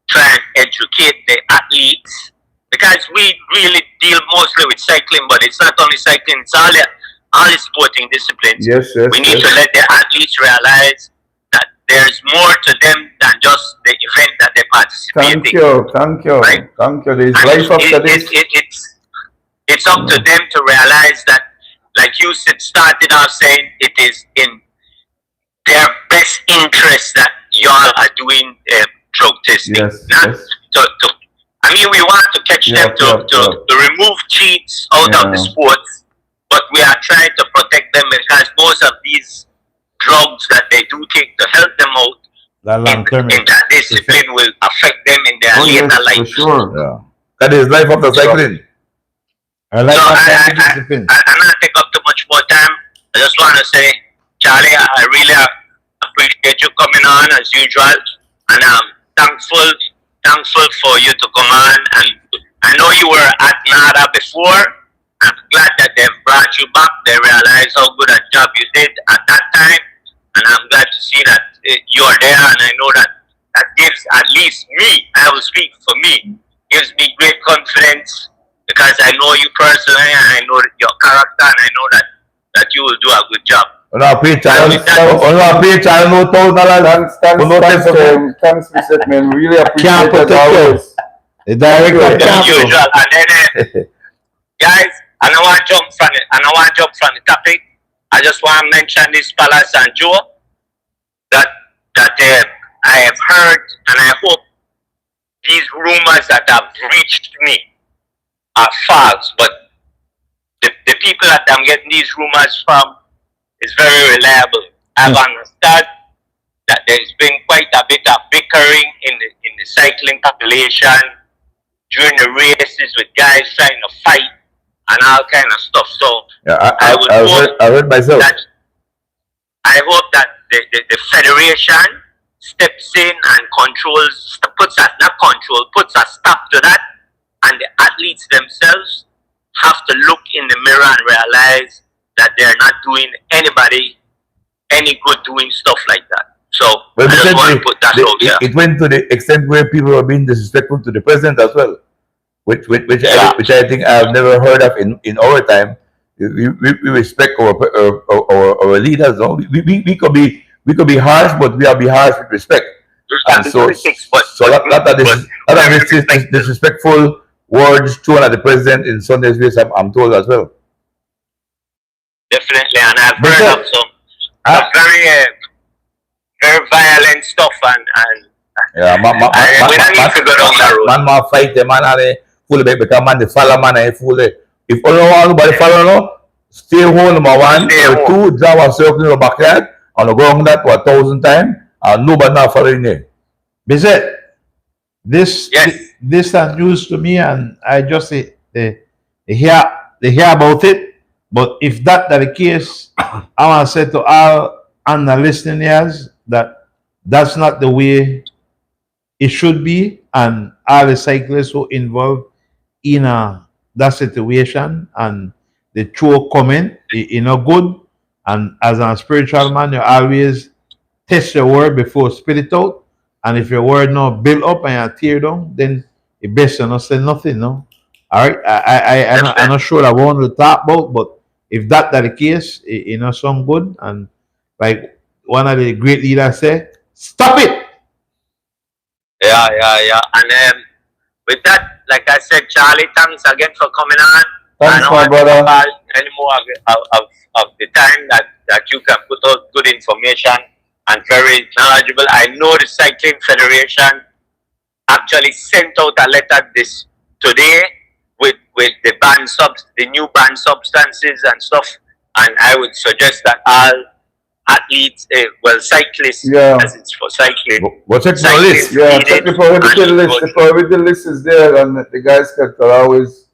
try and educate the athletes, because we really deal mostly with cycling, but it's not only cycling, it's all the sporting disciplines. Yes, we need to let the athletes realize that there's more to them than just the event that they participate in. Thank you. Right? Thank you. There's life after this. It's up to them to realize that, like you started off saying, it is in their best interest that y'all are doing drug testing. Yes. I mean, we want to catch them to remove cheats out of the sports, but we are trying to protect them, because most of these drugs that they do take to help them out in that discipline will affect them in their later life. For sure. Yeah. That is life after cycling. I'm not take up too much more time. I just want to say, Charlie, I really appreciate you coming on as usual, and I'm thankful for you to come on. And I know you were at NADO before. I'm glad that they've brought you back. They realize how good a job you did at that time, and I'm glad to see that you're there. And I know that gives, at least me, I will speak for me, gives me great confidence, because I know you personally, and I know your character, and I know that you will do a good job. Thanks, Mr. Man. Really appreciate it always. And then, guys, I don't want to jump from the topic. I just want to mention this, Palace and Joe, that I have heard, and I hope these rumors that have reached me are false, but the people that I'm getting these rumors from is very reliable. I've understood that there's been quite a bit of bickering in the cycling population during the races, with guys trying to fight and all kind of stuff. So I heard myself. I hope that the federation steps in and puts a stop to that, and the athletes themselves have to look in the mirror and realize that they're not doing anybody any good doing stuff like that. So I just want to put that out there. It went to the extent where people were being disrespectful to the president as well, which I think I've never heard of in our time. We respect our leaders. No? We could be harsh, but we are be harsh with respect. And so that is disrespectful words thrown at the president in Sunday's race, I'm told as well. Definitely, and I've heard of some very very violent stuff and Yeah, we don't need to go down that road. Man fight them, man, and they fool it because man, they follow man, and they fool it. If only one nobody follow no, stay home number one, number two, drive a circle in the backyard, and go on that for 1,000 times, and nobody not following you. Bizet, this Yes. this is news to me, and I just they hear about it. But if that the case, I want to say to all on the listening ears that that's not the way it should be, and all the cyclists who involved in that situation and the true comment, you know, good. And as a spiritual man, you always test your word before spit it out. And if your word not build up and you tear down, then it best you not say nothing, no. All right, I'm not sure I want to talk about, but if that the case, you know, sound good. And like one of the great leaders say, stop it. Yeah. And with that, like I said, Charlie, thanks again for coming on. Thanks, my I brother. don't want any more of the time that you can put out good information and very knowledgeable. I know the Cycling Federation actually sent out a letter this today with the new banned substances and stuff. And I would suggest that all athletes, cyclists, as it's for cycling. What's it for list? Yeah, check the prohibited list. The prohibited list is there, and the guys can always,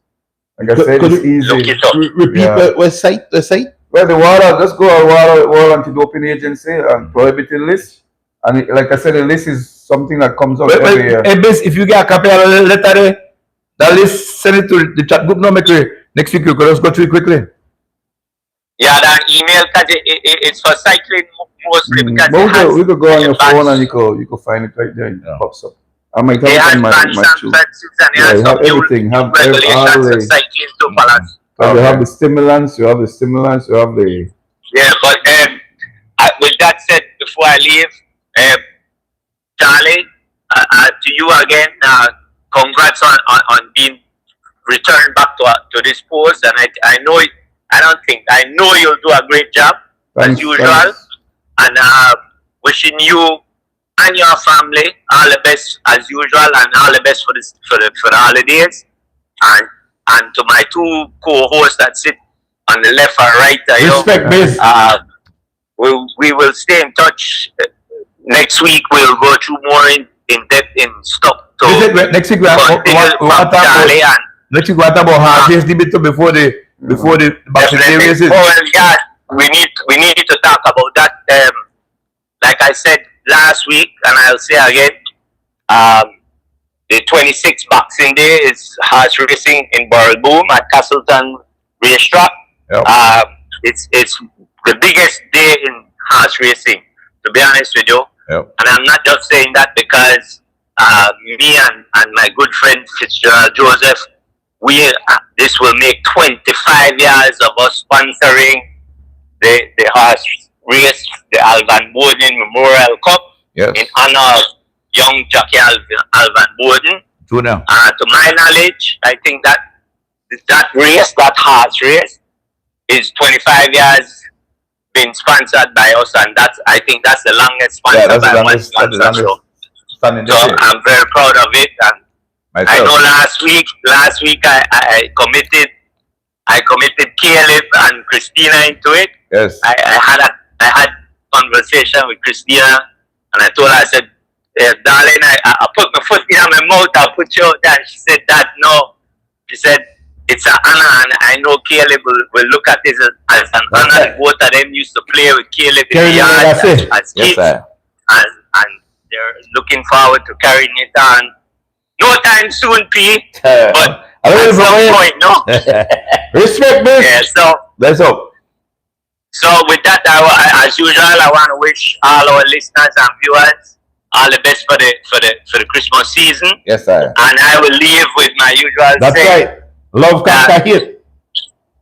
like I said, it's easy. Look it up. Repeat website. Well, the water, just go on World Anti-Doping Agency and prohibited list. And like I said, the list is something that comes up every year. Hey, Biz, if you get a copy of the letter there, that list, send it to the chat group. No, make it next week. You can just go through it quickly. Yeah, that email, because it's for cycling mostly. Because we could go on your phone and you could find it right there. It pops up. I might have it on my shoe. Yeah, you have everything. Have all the cycling to balance. You have the stimulants. You have the. Yeah, but with that said, before I leave, Charlie, to you again, congrats on being returned back to this post, and I know you'll do a great job as usual, and wishing you and your family all the best as usual, and all the best for the holidays, and to my two co-hosts that sit on the left and right. Respect, Biz. We will stay in touch. Next week we'll go through more in depth in stuff. Next week we want to talk about hard race debate before the Boxing Day races. Well, yeah, we need to talk about that. Like I said last week, and I'll say again, the 26th Boxing Day is horse racing in Boom at Castleton Racetrack. Yep. It's the biggest day in horse racing, to be honest with you. Yep. And I'm not just saying that because me and my good friend Fitzgerald Joseph, this will make 25 years of us sponsoring the horse race, the Alvan Bowden Memorial Cup, in honor of young jockey Alvan Bowden. True now. To my knowledge, I think that that horse race, is 25 years been sponsored by us, and I think that's the longest sponsor by one sponsor. So I'm very proud of it, and I know last week I committed Caleb and Christina into it. Yes. I had conversation with Christina, and I told her, I said, darling, I put my foot in my mouth, I'll put you out there. And she said, Dad, no. She said, it's an honor, and I know Caleb will look at this as an honor. Both of them used to play with Caleb in the yard as kids, and they're looking forward to carrying it on. No time soon, P. But at some point, no. Respect, man. Yeah, so let's hope. So with that, as usual, I want to wish all our listeners and viewers all the best for the Christmas season. Yes, sir. And I will leave with my usual. That's saying, right. Love conquer hate.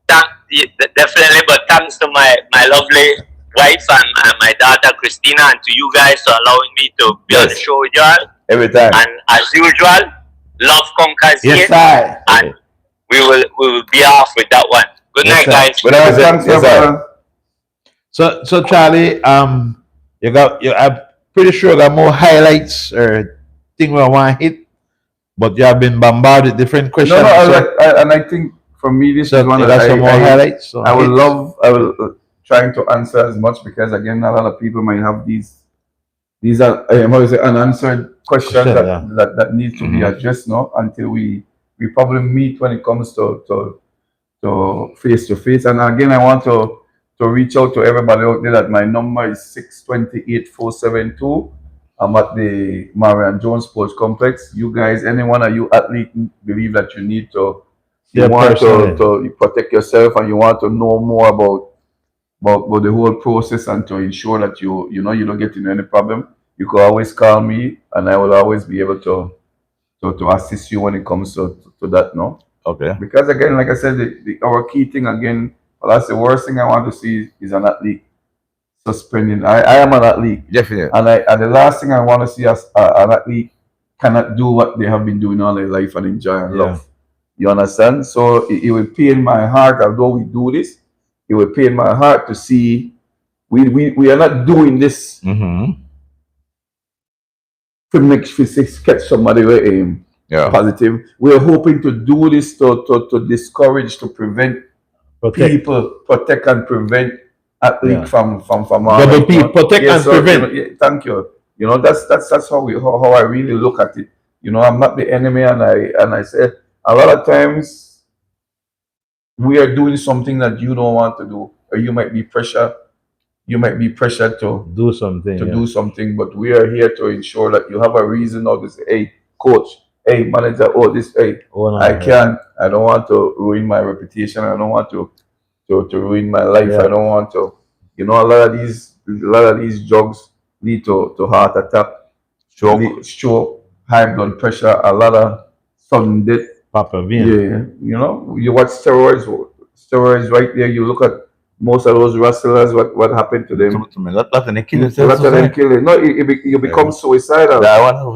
Definitely, but thanks to my lovely wife and my daughter Christina, and to you guys for allowing me to be on the show with you all. Every time. And as usual, love conquers hate. Yes, sir. And we will be off with that one. Good night, guys. Thanks, So Charlie, pretty sure there are more highlights or thing we want to hit, but you have been bombarded with different questions. And I think for me this is one of some more highlights. So I will trying to answer as much because again a lot of people might have these are unanswered questions that need to be addressed now until we probably meet when it comes to face to face. And again, I want to reach out to everybody out there that my number is 628-472. I'm at the Marion Jones Sports Complex. You guys, any one of you athlete believe that you need to want to protect yourself and you want to know more about the whole process and to ensure that you don't get into any problem, you could always call me and I will always be able to assist you when it comes to that, no? Okay. Because again, like I said, our key thing again, well, that's the worst thing I want to see is an athlete suspending. I am an athlete. Definitely. And the last thing I want to see as an athlete cannot do what they have been doing all their life and enjoy and love. You understand? So it will pain my heart, although we do this, it will pain my heart to see we are not doing this to catch somebody with positive. We are hoping to do this to discourage, to prevent people, protect and prevent athletes from protect and prevent. Thank you. You know, that's how I really look at it. You know, I'm not the enemy, and I said a lot of times we are doing something that you don't want to do, or you might be pressured to do something. But we are here to ensure that you have a reason or to say, hey, coach, hey, manager, I don't want to ruin my reputation. I don't want to ruin my life. I don't want to, a lot of these drugs lead to heart attack, stroke, high blood pressure, a lot of sudden death. Yeah, you watch steroids right there. You look at most of those wrestlers, what happened to them? A lot of them kill themselves. No, you become suicidal.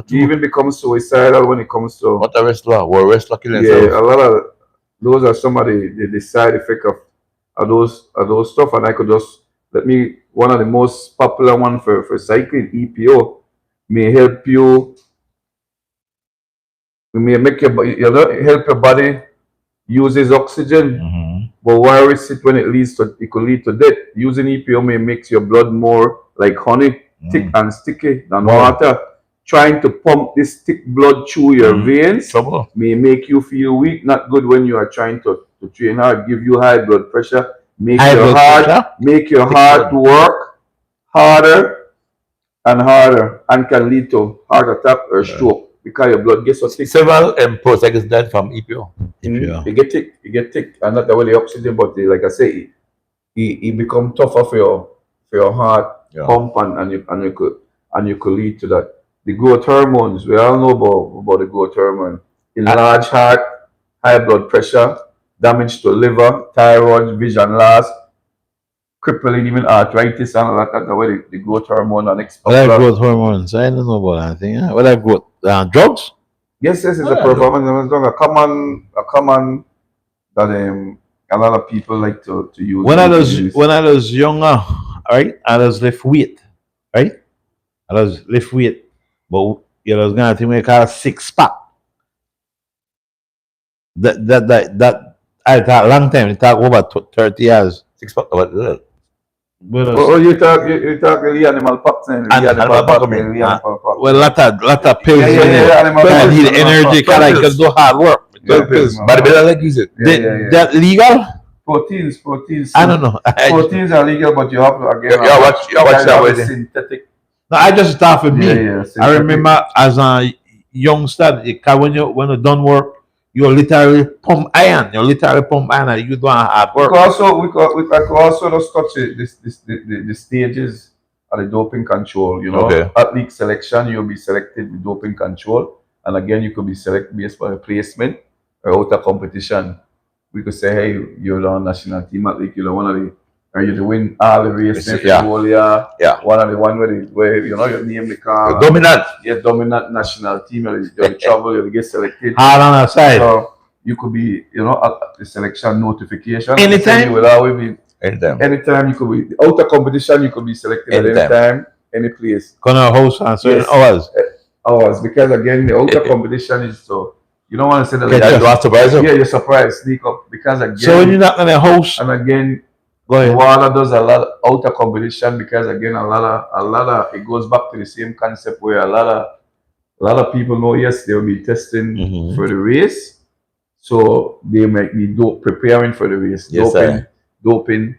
You even become suicidal when it comes to what a wrestler, kill themselves. Yeah, a lot of those are some of the side effect of those stuff. And I could just one of the most popular one for cycling, EPO, may help you. It may make help your body uses oxygen, but why risk it when it could lead to death? Using EPO may make your blood more like honey, thick and sticky than water. Trying to pump this thick blood through your veins may make you feel weak, not good when you are trying to train hard, give you high blood pressure, make your heart work harder and harder, and can lead to heart attack or stroke. Because your blood gets so thick. Several pros died from EPO. You get thick, and not only the oxygen, but like I say, it become tougher for your heart pump, and you could lead to that. The growth hormones, we all know about the growth hormone. Enlarged heart, high blood pressure, damage to liver, thyroid, vision loss, crippling, even arthritis, and all that. That's where the growth hormone and What are growth hormones? I don't know about anything. What are growth? Drugs? Yes, it's a performance. A common that a lot of people like to use. When I was younger, right, I was lift weight, right? I was lift weight, but you was gonna think we call a 6-pack. That I thought long time. It took over 30 years. 6-pack. What is that? You talk the animal packs and animal pack. Well, lot of pills in there. I need energy because I can do hard work. But better like use it. That legal? Proteins. I don't know. Proteins are legal, but you have to again. watch that synthetic. No, I just thought for me. I remember as a youngster, when you done work, you literally pump iron. And you do hard work. We could also just touch the stages of the doping control. Athlete selection, you'll be selected the doping control, and again you could be selected based on a placement or out of competition. We could say, hey, you're on national team athlete, you're one of the, or you win all the races whole year. One of the one where you name the car. Dominant national team. You travel, you get selected. Hard on our side. So you could be, at the selection notification. Anytime. You will always be. Anytime you could be out of competition. You could be selected at any time. any place. Gonna host on certain hours. Hours, because again, the outer competition is so you don't want to say that. That's what surprise you. Yeah, you're surprised, sneak up because again. So when you're not gonna host, and again, go ahead. Water does a lot of outer competition because again, a lot of it goes back to the same concept where a lot of people know yes they'll be testing for the race, so they might be preparing for the race, Yes, doping,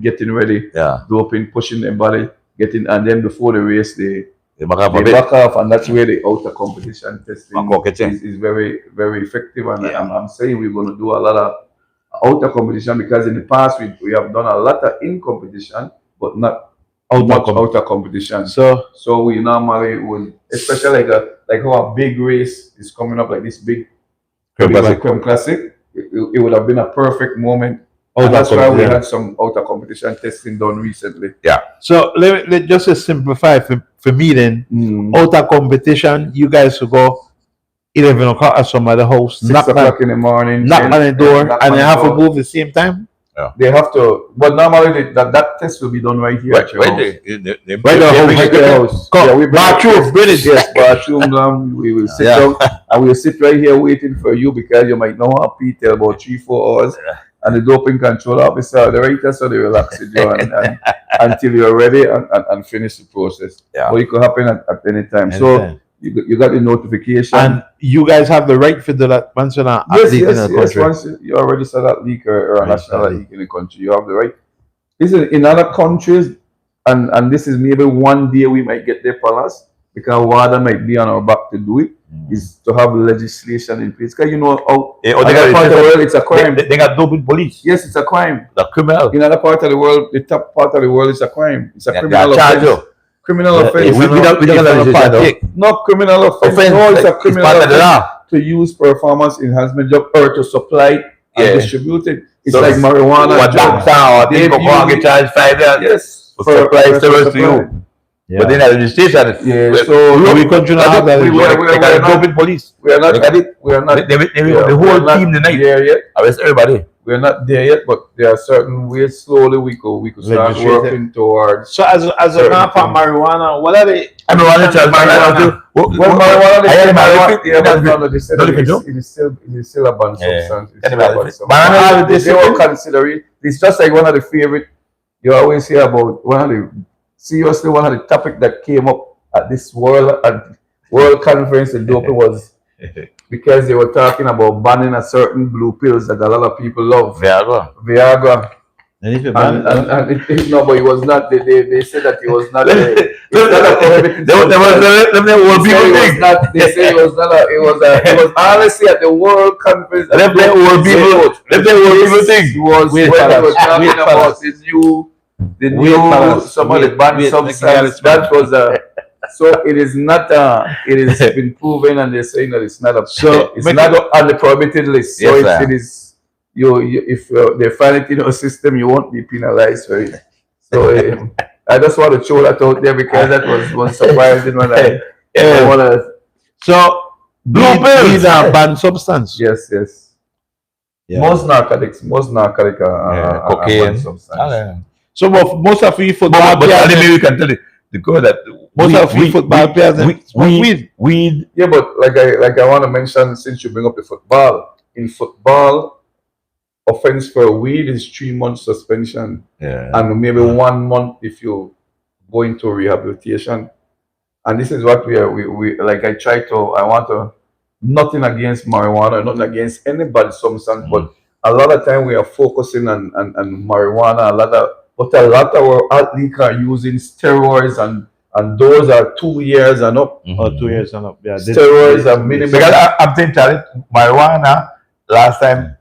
getting ready, doping, pushing their body, getting, and then before the race they back off, and that's where the outer competition testing is very, very effective. And I'm saying we're going to do a lot of outer competition because in the past we have done a lot of in competition, but not outer competition. So we normally will, especially like how a big race is coming up, like this big Creme Classic, it would have been a perfect moment. And that's why we had some outer competition testing done recently. Yeah. So let just to simplify for me then, outer competition, you guys will go 11 o'clock at some other house, 6 o'clock in the morning, knock on the door, and they have to move at the same time. Yeah. They have to, but normally that test will be done right here at your house. Right at the house. Yeah, we bathroom, British. Yes, bathroom. We will sit down and we will sit right here waiting for you because you might not have pee till about 3-4 hours. And the doping control officer, the writer, so they relax you and until you're ready and finish the process. Yeah. But it could happen at any time. So you got the notification. And you guys have the right to do that once you're not athlete in the country. Once you already said that league or a national league in the country, you have the right. Listen, in other countries, and this is maybe one day we might get there for us, because WADA might be on our back to do it, is to have legislation in place. Because you know, other part of the world, it's a crime. They got doping police. Yes, it's a crime. The criminal. In other part of the world, the top part of the world is a crime. It's a criminal offense. Criminal offense. We don't no criminal offense. No, it's a criminal offense to use performance enhancement drug or to supply and distribute it. It's like marijuana. They get charged 5 years. Yes, for supply service to you. Yeah. But then the registration, so we continue to have that. We are doping police. We are not. The whole team tonight. There yet. Arrest everybody. We are not there yet, but there are certain ways. Slowly, we could start working towards. So as a map of marijuana, what are they? Marijuana. It is still a banned substance. They will consider it. It's just like one of the favorite. You always hear about one of the topic that came up at this world conference in doping was because they were talking about banning a certain blue pills that a lot of people love. Viagra. No, but it was not. They said that it was not. It's not a prohibited. They say it was not. It was honestly at the world conference. Let them old people think. Was when they were talking about the new some of the banned substance. That was so it is not. It has been proven, and they're saying that it's not it's not on the prohibited list. So it is. If they find it in your system, you won't be penalized for it. So I just want to throw that out there because that was surprising when I want to. So blue pills are banned substance. Yes. Yeah. Most narcotic are cocaine. banned substance. So most of you football players, you can tell the girl that most of you football players weed. Yeah, but like I want to mention, since you bring up the football, in football, offense for weed is 3 months suspension, and maybe 1 month if you go into rehabilitation. And this is what we like. I want to, nothing against marijuana, nothing against anybody substance, but a lot of time we are focusing on marijuana. But a lot of our athletes are using steroids, and those are 2 years and up. Or 2 years and up. Yeah, steroids are minimum. Because I'm saying, Charlie, marijuana last time.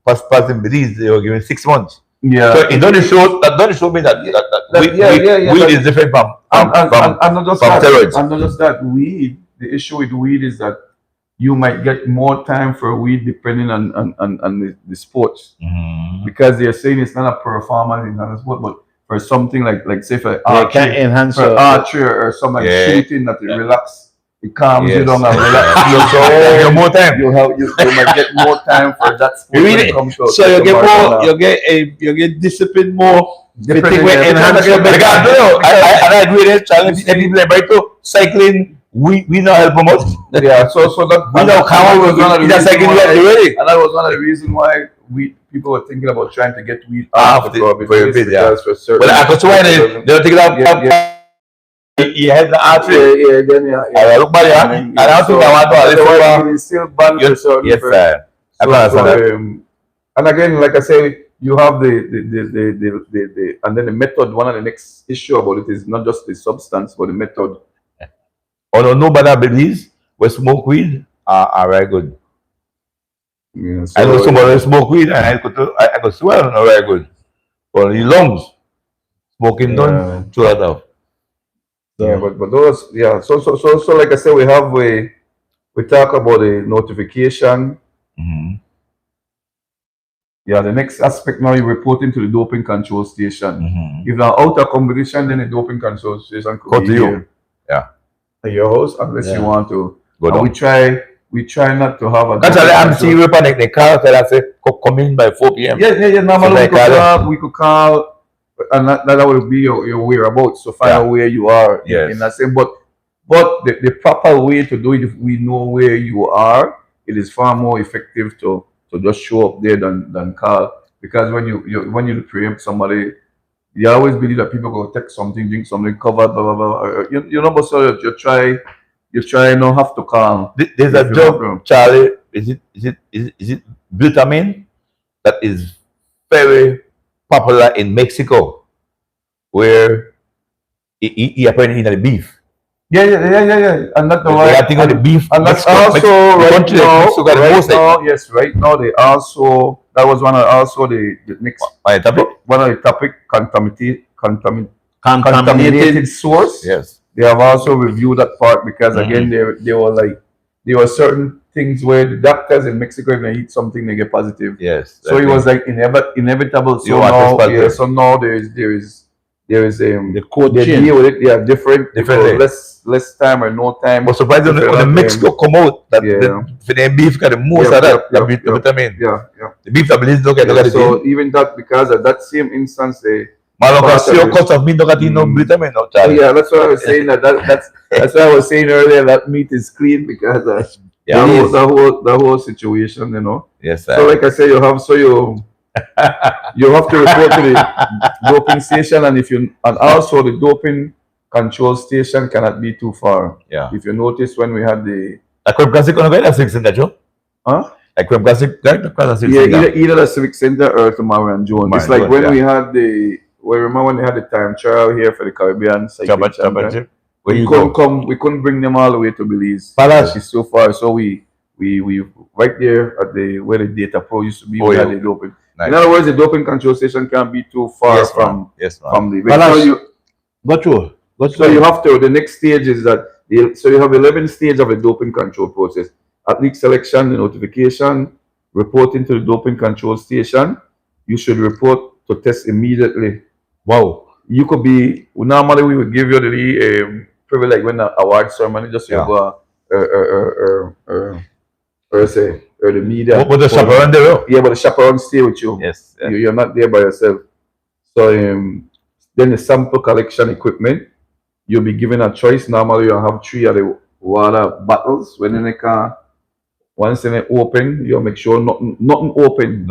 First in Belize, they were given 6 months. Yeah. So it doesn't show me that weed is different from steroids. And not just that, weed. The issue with weed is that you might get more time for weed depending on the sports, because they're saying it's not a performance in a sport, but for something like say for archery, or something like shooting that you relax. It calms you down and relax you. So you more time. You might get more time for that sport when it comes to so you get disciplined more Depending with on- enhanced I can't do it. I agree with it. Challenge people right to cycling. We not help much. Yeah, so that We know how was one of the it's a cycling reasons why- already. and that was one of the reasons why people were thinking about trying to get weed Half off the- the prohibited for a list bit, yeah. because for certain. Well, I could swear they don't take it out. He had the artery. Yeah, then I look back, yeah. And I think I want to otherwise listen it is still banned for certain. Yes, sir. I So, can understand that. and again, like I say, you have the and then the method. One of the next issue about it is not just the substance, but the method. Although nobody believes we smoke weed are very good. Yeah, I know somebody who smoke weed and I could swear are very good. For the lungs, smoking don't throw that out. Yeah, but those so like I said, we talk about the notification. Mm-hmm. Yeah, the next aspect now you reporting to the doping control station. Mm-hmm. If they're out of competition, then the doping control station could Go be to you. here Yeah. at your house unless you want to. Go down. We try not to have a. That's why I'm seeing people like they call tell us say come in by 4 p.m. Yeah. Normally So we could call, and that would be your whereabouts. So find out where you are. Yes. In that same, but the proper way to do it, if we know where you are, it is far more effective to just show up there than call. Because when you preempt somebody, you always believe that people go take something, drink something, cover, blah blah blah. You know, but so you try not have to call. There's a drug, Charlie. Is it glutamine that is very popular in Mexico, where he apparently in the beef. Yeah. And that's why I think on the beef. and that's Mexico, also Mexico got the most, yes, right now they also that was one of also the next topic. One of the topic contaminated source. Yes. They have also reviewed that part because again they were like there were certain things where the doctors in Mexico if they eat something they get positive. Yes. So it was like inevitable. So now there is the code they change. deal with it. Yeah, different less time or no time. But surprisingly, when the Mexico come out, that for the beef got the most of that vitamin. Yeah. The beef that believes look at it. So even that because of that same instance, cost of meat don't get no vitamin, no Charlie. Yeah, that's what I was saying. That's what I was saying earlier. That meat is clean because the whole situation, you know. Yes, sir. So like I say, you have to report to the doping station, and also the doping control station cannot be too far. Yeah. If you notice when we had the Crime Classic on the Civic Center, Joe? Huh? Crime Classic, either the Civic Center or tomorrow and June. It's like when we had remember when they had the time trial here for the Caribbean Championship. We couldn't bring them all the way to Belize. It's so far. So we right there at where the Data Pro used to be, we had the doping. Nice. In other words, the doping control station can't be too far from the So you have to. The next stage is that so you have 11 stages of the doping control process: athlete selection, the notification, reporting to the doping control station. You should report to test immediately. Wow. You could be normally we would give you the privilege when the award ceremony just you go or the media. But the chaperone there? Yeah, but the chaperone stay with you. Yes. You're not there by yourself. So then the sample collection equipment, you'll be given a choice. Normally you have 3 of the water bottles. When they can, once they open, you make sure nothing open.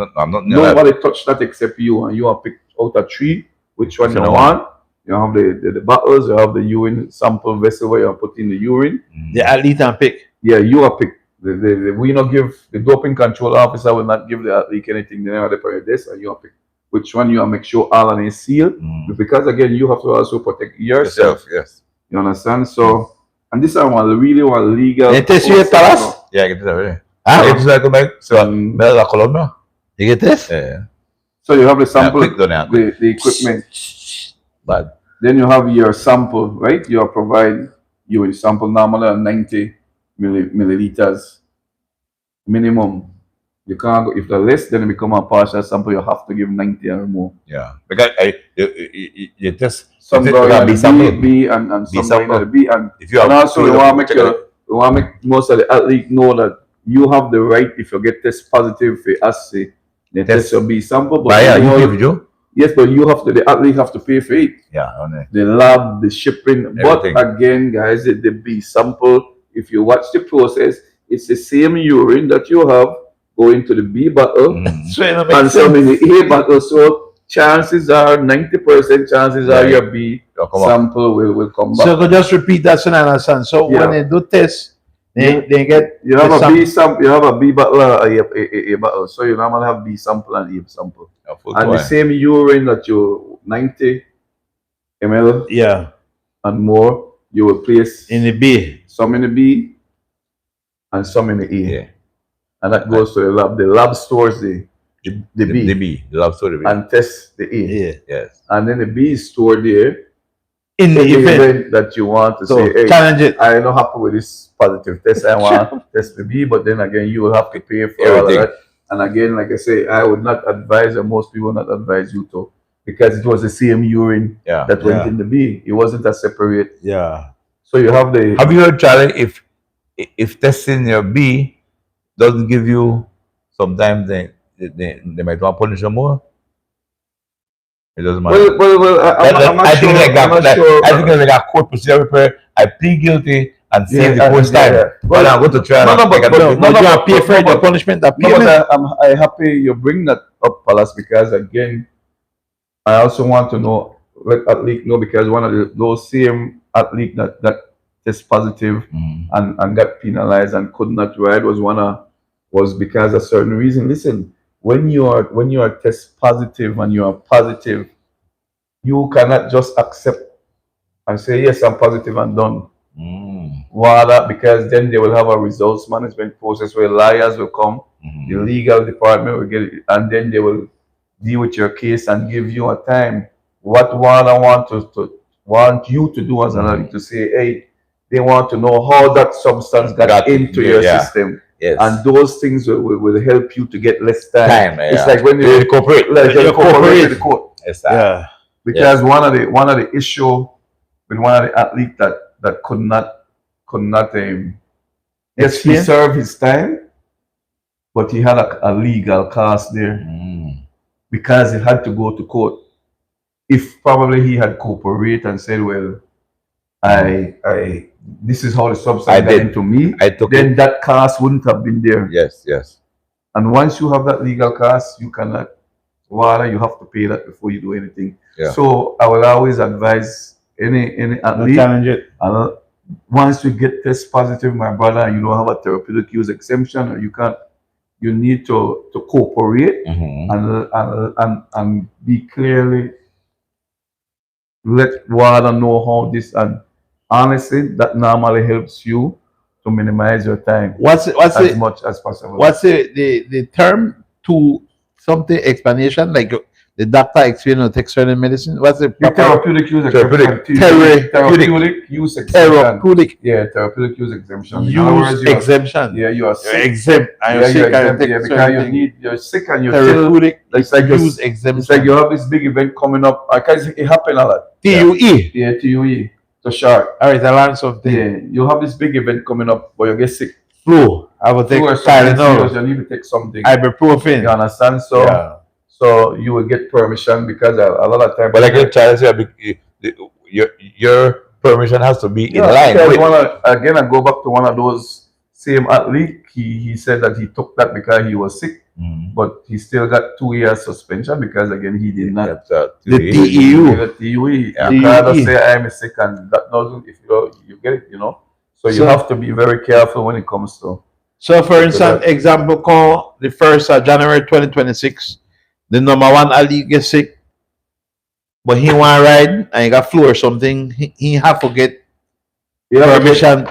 Nobody touch that except you, and you are picked out of 3. Which one you want? You have the bottles. You have the urine sample vessel where you put in the urine. The athlete and pick. Yeah, you are picked. We not give the doping control officer will not give the athlete anything. They never depend on this, and you are picked. Which one you make sure all of it is sealed, because again you have to also protect yourself. Yes. You understand? So, and this one really want legal. It is your talas? Yeah, I get this already. It's like a Colombia. You get this? Yeah. So you have the sample, the equipment. But then you have your sample, right? You are provide you a sample normally 90 milliliters minimum. You can't go if the less, then it become a partial sample. You have to give 90 or more. Yeah, because you test some B and some B, and if you have, and also we want to make most of the athlete know that you have the right if you get test positive for assay. They test your B sample, but Yes, but you have to. The athlete have to pay for it. Yeah. The lab, the shipping. Everything. But again, guys, the B sample. If you watch the process, it's the same urine that you have going to the B bottle and some in the A bottle. So chances are 90% chances are your B sample will come back. So just repeat that so I understand. So when they do test, they get you have a B sample, you have a B bottle, a bottle. So you normally have B sample and A sample. And the same urine that you 90 ml and more, you will place in the B. Some in the B and some in the A. Yeah. And that goes to the lab. The lab stores the B. The lab stores the B. And tests the A. Yeah. Yes. And then the B is stored there in the event that you want to so say, hey, challenge it. I'm not happy with this positive test. I want to test the B, but then again, you will have to pay for all of that. And again, like I say, I would not advise, and most people would not advise you to, because it was the same urine that went in the B. It wasn't a separate. Yeah. So you have the. Have you heard, Charlie, if testing your B doesn't give you, sometimes they might want to punish you more? It doesn't matter. I'm not sure. I think like a court procedure where I plead guilty and save the post time. Well, I'm going to try. No, pay for the punishment. I'm happy you bring that up, Palace, because again, I also want to know, let athlete know, because one of those same athlete that test positive and got penalized and could not ride was because of certain reason. Listen, when you are test positive and you are positive, you cannot just accept and say, yes, I'm positive and done. Why? Because then they will have a results management process where lawyers will come, the legal department will get it, and then they will deal with your case and give you a time. What WADA want you to do as an athlete to say, hey, they want to know how that substance got into your system. Yes. And those things will help you to get less time. It's like when you cooperate, you cooperate with the court. Yeah. Because one of the issue with one of the athletes that could not yes, he served his time, but he had a legal cost there because he had to go to court. If probably he had cooperated and said, well, this is how the substance got into me, then that cost wouldn't have been there. Yes, yes. And once you have that legal cost, you cannot, you have to pay that before you do anything. Yeah. So I will always advise any athlete, challenge it. Once you get test positive, my brother, and you don't have a therapeutic use exemption, or you need to cooperate and be clearly let WADA know how this, and honestly, that normally helps you to minimize your time as much as possible. What's the term to something explanation, like the doctor explained to take certain medicine? What's the therapeutic use exemption? Therapeutic use exemption. Yeah, therapeutic use exemption. Use exemption. Yeah, you are sick. Exempt. Because you're sick and you're therapeutic. It's like use exemption. It's like you have this big event coming up. Because it happened a lot. TUE. Yeah, TUE. So short. All right, I learned something. Yeah, you have this big event coming up, but you get sick. Flu. I will take Tylenol. You need to take something. Ibuprofen. You understand? So you will get permission, because a lot of times. But like your child said, your permission has to be in line. Again, I go back to one of those same athlete. He said that he took that because he was sick, but he still got 2 years suspension because again he did not. The TEU. The TUE. You cannot say I'm sick and that doesn't. If you get it, So you have to be very careful when it comes to. So, for instance, example, call the 1st of January 2026. The number one athlete gets sick, but he want to ride and he got flu or something. He have to get permission.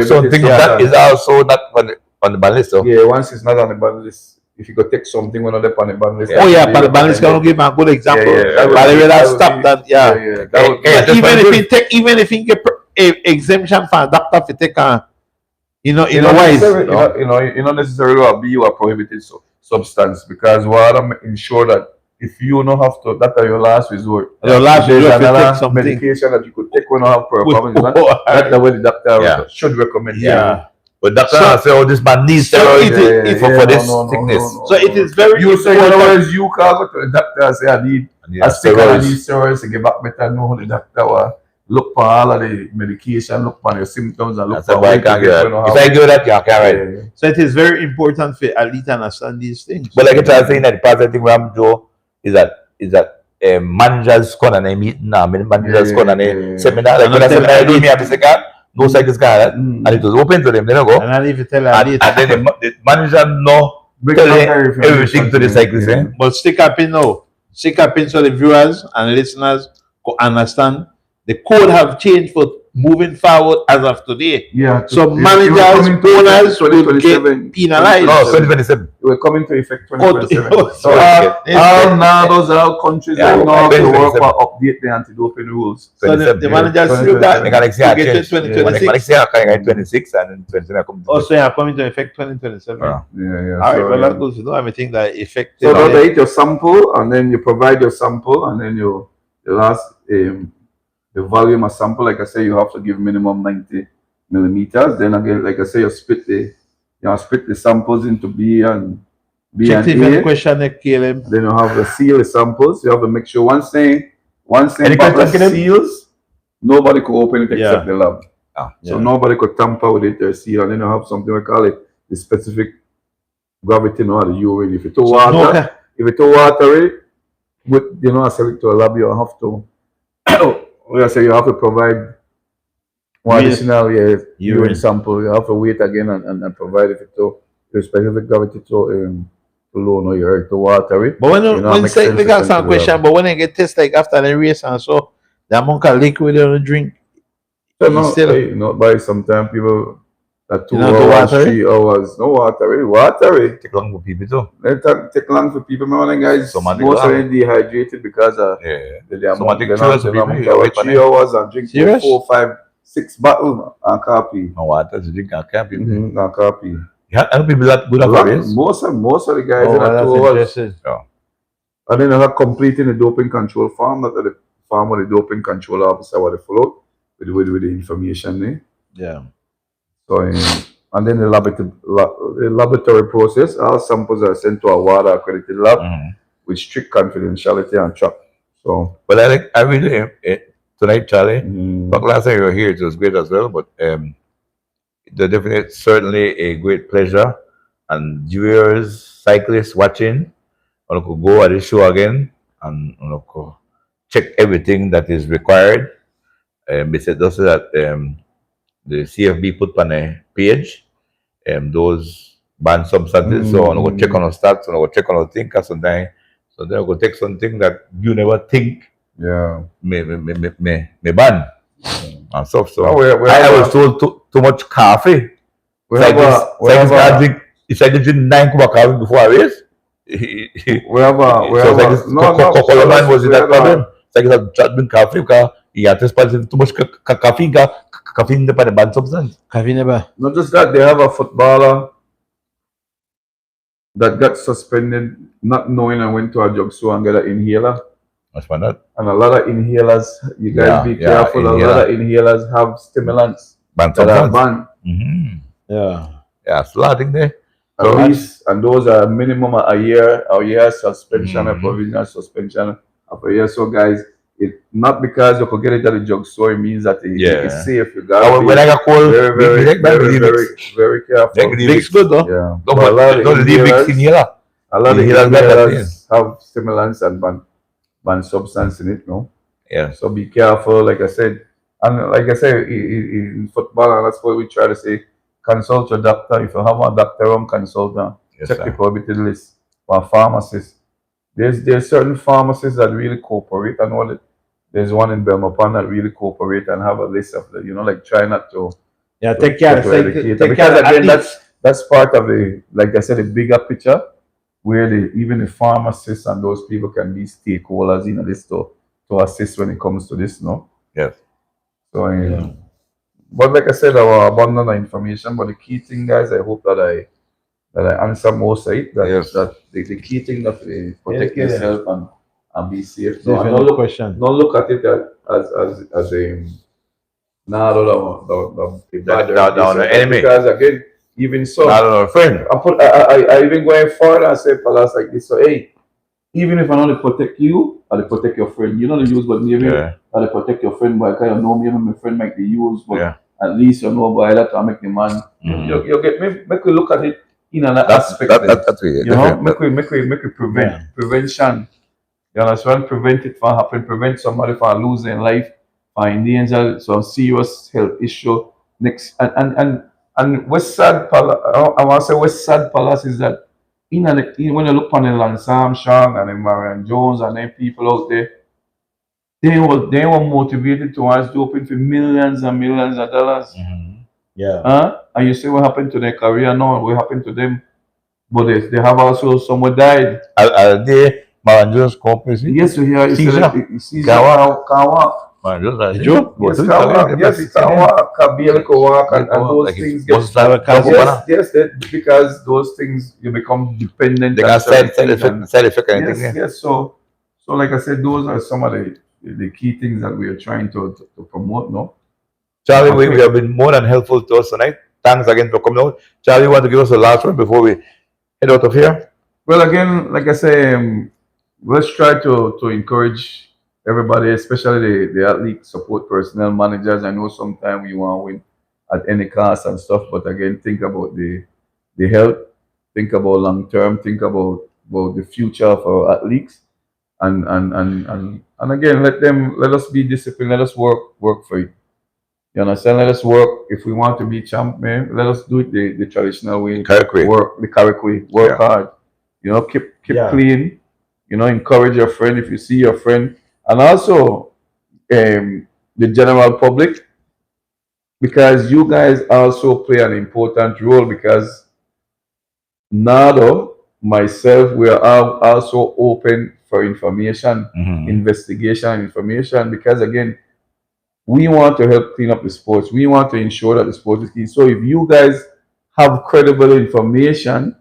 Something that is also not on the ban list. So. Yeah, once it's not on the ban list, if you could take something when they're on the ban list. Oh yeah, but the ban list can give a good example. By the way, that stop that. Even if he get exemption for a doctor to take a, you know not necessarily be a prohibited substance, because what I'm ensure that if you don't have to, that are your last resort. Your last resort, take some medication that you could take when you have problems. That's the way the doctor should recommend. Yeah. But doctor say, oh, this man needs steroids for this sickness. So it is very You say, in other important. words, you can't go to the doctor and say, I need a stick and I need steroids to get back better. No, the doctor will look for all of the medication, look for your symptoms, and look for why I can't get that. If I do that, you can't right. So it is very important for athlete to understand these things. But like I was saying, that the part of the thing where I'm Joe is that managers come and I meet now, managers come and they seminar, like when I seminar, I do me a second, no cycles can, and it was open to them, they don't go. And I need to tell and then the manager no tell everything to the cyclist. But stick up in now. Stick up in so the viewers and listeners can understand the code have changed for moving forward as of today. Yeah. So managers, owners will get penalized. No, 2027. We're coming to effect 2027. So all NADOs, all countries are now to work for update the anti-doping rules. So the managers still got They can to get to 2026. say 26 and 27 come. Also, yeah, coming to effect 2027. Yeah. All right, well, that goes to know everything that effective. So now they eat your sample, and then you provide your sample, and then the last the volume of sample, like I say, you have to give minimum 90 millimeters. Then again, like I say, you split the samples into B and A. Question, KLM. Then you have to seal the samples. You have to make sure one thing bottle seals, nobody could open it except the lab. So nobody could tamper with it or seal. And then you have something we call it the specific gravity, the urine. If it's too watery, with I sell it to a lab, you have to. You have to provide one additional urine sample. You have to wait again and provide it to the specific gravity to low, no, you're to watery. But when say we got some question, but when I get test like after the race and so the amount of liquid in the drink. So by sometimes people that 2 hours, 3 hours, no watery. Take long for people too. It take long for people. Man, guys, most of them dehydrated because of the amount of 3 hours and drink 4, 5, 6 bottles and coffee. No water to drink and coffee. And coffee. Yeah, and people that good at race. Most of the guys in that 2 hours. And then they are completing the doping control form. That the form of the doping control officer what they follow with the information. Yeah. So, and then the laboratory process, all samples are sent to a water accredited lab with strict confidentiality and track. So, but I really tonight, Charlie. But last time you were here, it was great as well. But certainly a great pleasure, and viewers, cyclists watching, I could go at the show again and check everything that is required. They said also that the CFB put on a page those banned substances. So I'm going to check on our stats, and I'm going to check on our things sometimes. So then I'm going to take something that you never think may ban and stuff. So I was told too much coffee. It's like they drink 9 cups of coffee before I race. Man was in that problem. It's like he drink coffee because he had to spend too much caffeine. Caffeine is a bad substance. Not just that, they have a footballer that got suspended not knowing and went to a drugstore and got an inhaler. That's fine. And a lot of inhalers, you guys be careful, a lot of inhalers have stimulants that are banned. So I think they and those are minimum a year suspension, a provisional suspension of a year. So guys, it not because you could get it at the drugstore, it means that it's safe. You gotta be when I got cold, very careful. Mix good though. Yeah. A lot of inhalers have stimulants and banned substance in it, no? Yeah. So be careful, like I said. And like I said, in football, and that's what we try to say, consult your doctor. If you have a doctor, consult them. Check the prohibited list. For pharmacists, there's certain pharmacists that really cooperate. I know that there's one in Belmopan that really cooperate and have a list of the, like try not to take care of because again that's part of the, like I said, the bigger picture where even the pharmacists and those people can be stakeholders in this to assist when it comes to this, no? Yes. So but like I said, our abundant information, but the key thing, guys, I hope that I answer most of it. That the key thing that protect yourself and be safe. So don't look at it as a the enemy. Because again, Even so, Not a friend. I even going forward and say Palace like this. So hey, even if I know to protect you, I'll protect your friend. You know the use, but maybe I'll protect your friend. But I kind of know me and my friend might be used, but at least you know by that to make the man. You get me. Make we look at it in an aspect. That's it. You know, make we prevent prevention. You understand? Prevent it from happening. Prevent somebody from losing life, from endanger some serious health issue. Next and West Side Palace. I want to say West Side Palace is that when you look on the Lance Armstrong and the Marion Jones and them people out there, they were motivated to us to open for millions and millions of dollars. And you see what happened to their career now, what happened to them. But they have also someone died. Are they Marion Jones company? Yes, you hear Caesar can walk. Marion Jones, Yes, can walk. Yes, he can walk. Can barely walk, and those things get. Yes, because those things you become dependent. They can side effect anything. Yes. So like I said, those are some of the key things that we are trying to promote. No, Charlie, we have been more than helpful to us tonight. Thanks again for coming out. Charlie, you want to give us the last one before we head out of here? Well, again, like I say, let's try to encourage everybody, especially the athlete support personnel managers. I know sometimes you want to win at any cost and stuff, but again, think about the health, think about long term, think about the future of our athletes, and again, let us be disciplined. Let us work for it. You understand? Let us work. If we want to be champ, man, let us do it the traditional way. Correct way. Work the correct way. Work hard. You know, keep clean. You know, encourage your friend if you see your friend, and also the general public, because you guys also play an important role. Because NADO, myself, we are also open for information, investigation, information. Because again, we want to help clean up the sports. We want to ensure that the sport is clean. So if you guys have credible information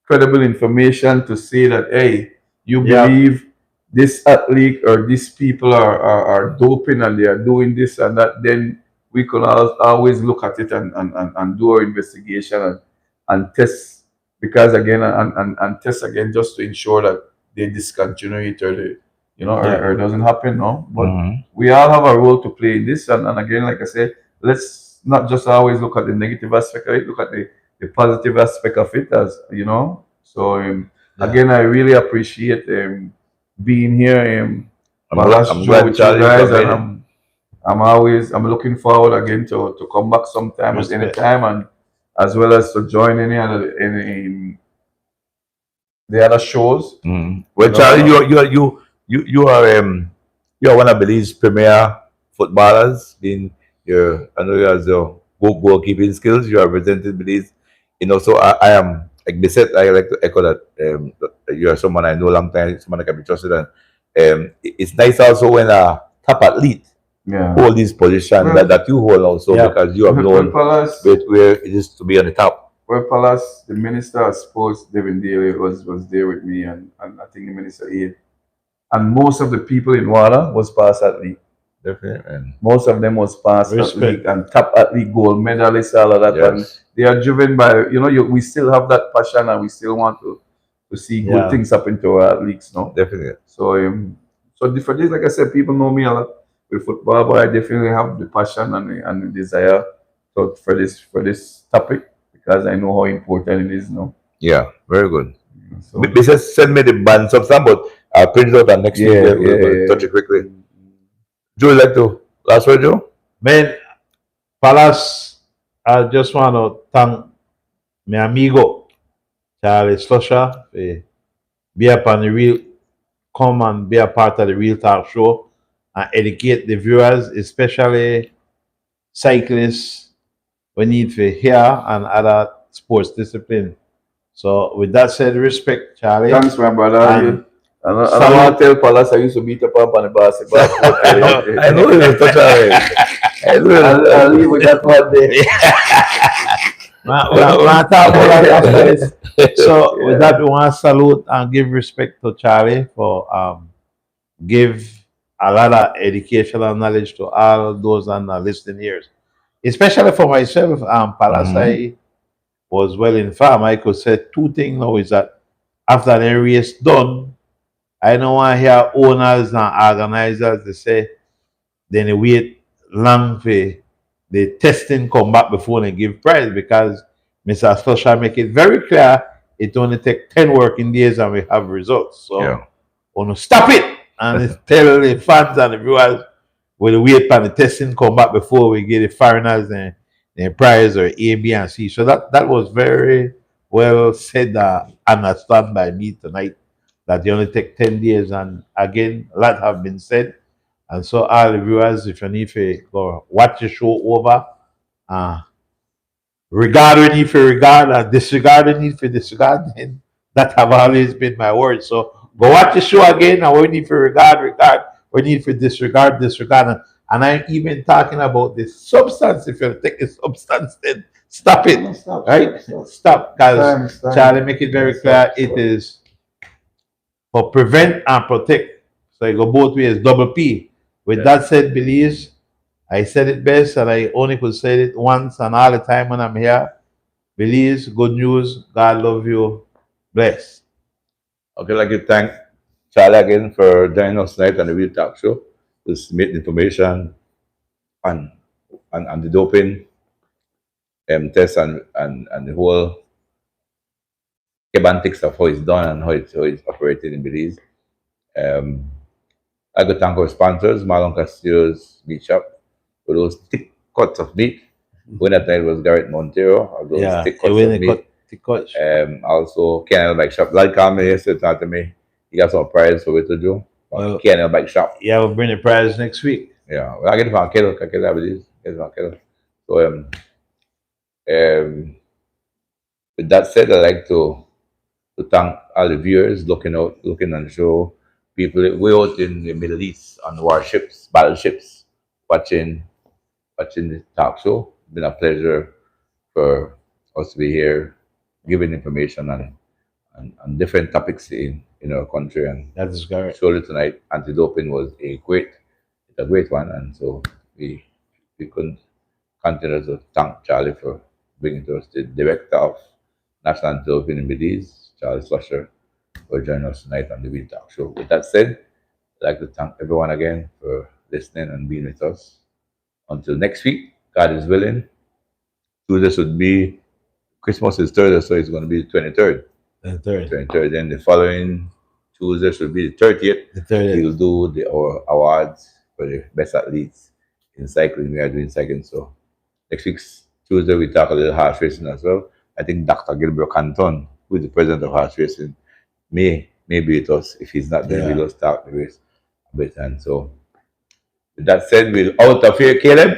to say that, hey, you believe this athlete or these people are doping and they are doing this and that, then we can always look at it and do our investigation and test. Because again, and test again, just to ensure that they discontinue it or it doesn't happen, no? But we all have a role to play in this. And again, like I said, let's not just always look at the negative aspect of it, look at the positive aspect of it, as you know. So again, I really appreciate being here. I'm glad with you guys, and I'm looking forward again to come back sometime at any time, and as well as to join any the other shows. Well, Charlie, you are one of Belize's premier footballers. I know you have the goalkeeping skills. You have represented Belize. So I am like they said. I like to echo that. That you are someone I know a long time. Someone that can be trusted, and it's nice also when a top athlete hold these positions that you hold also, because you have known where it is to be on the top. Well, Palace, the Minister of Sports, David Daly, was there with me, and I think the Minister Aid. And most of the people in Wada was past athlete. Definitely. Most of them was past athlete and top athlete, gold medalists, all of that. And they are driven by, we still have that passion, and we still want to see good things happen to our athletes, no? Definitely. So for this, like I said, people know me a lot with football, but I definitely have the passion and the desire for this topic, because I know how important it is now. Yeah, very good. So, just send me the bands of some, but I'll print it out and next week we'll touch it quickly. Joe, like to last word, Joe? Man, Palace, I just want to thank my amigo Charlie Slusher for come and be a part of the Real Talk Show and educate the viewers, especially cyclists, we need to hear and other sports discipline. So with that said, respect, Charlie. Thanks, my brother. I want to tell Palace I used to beat up on the basketball. I know you touch I'll leave with that one day. So with that, we want to salute and give respect to Charlie for give a lot of educational knowledge to all those on the listening ears. Especially for myself, Palace, was well informed, I could say two things now is that after the race done, I don't want to hear owners and organizers they say then they wait long for the testing come back before they give prize because Mr. Slusher make it very clear it only take 10 working days and we have results. So Yeah. want to stop it and tell the fans and the viewers we'll wait for the testing come back before we get the foreigners and the prize or A, B, and C. So that was very well said and understood by me tonight that they only take 10 days. And again, a lot have been said. And so all the viewers, if you need to go watch the show over, regard when you for regard and disregard when you for disregard, then that have always been my word. So go watch the show again and when you for regard, when you for disregard. And I'm even talking about the substance. If you take the substance, then stop it. Stop, Right? Stop. Because Time. Charlie make it very clear it is for prevent and protect. So you go both ways, double P. With that said, Belize, I said it best and I only could say it once and all the time when I'm here. Belize, good news. God love you. Bless. Okay, I'd like to thank Charlie again for joining us tonight on the Real Talk Show to submit information on the doping test and the whole semantics of how it's done and how it's operated in Belize. I could thank our sponsors, Marlon Castillo's Meat Shop, for those thick cuts of meat. When that night was Garrett Montero, of those thick cuts of meat. Also, KNL Bike Shop. Lad called me yesterday, talked to me. He got some prize for me to do. KNL Bike Shop. Yeah, we'll bring the prize next week. Yeah, well, I get it from Kettle. I get it with this. Get it from Kettle. So, with that said, I'd like to thank all the viewers looking on the show, people way out in the Middle East on warships, battleships, watching the talk show. It's been a pleasure for us to be here, giving information on different topics in our country. And that is correct. Surely tonight, anti-doping was a great one, and so we couldn't continue to thank Charlie for bringing to us the director of National Anti-Doping in Belize, Charlie Slusher, for joining us tonight on the Real Talk Show. With that said, I'd like to thank everyone again for listening and being with us. Until next week, God is willing. Tuesday should be Christmas is Thursday, so it's going to be the 23rd. The 23rd. Then the following Tuesday should be the 30th. The 30th. We'll do our awards for the best athletes in cycling. We are doing cycling. So next week's Tuesday, we talk a little horse racing as well. I think Dr. Gilbert Canton, who is the president of horse racing, may be with us. If he's not there, we'll start the race a bit. And so, with that said, we'll out of here, Caleb.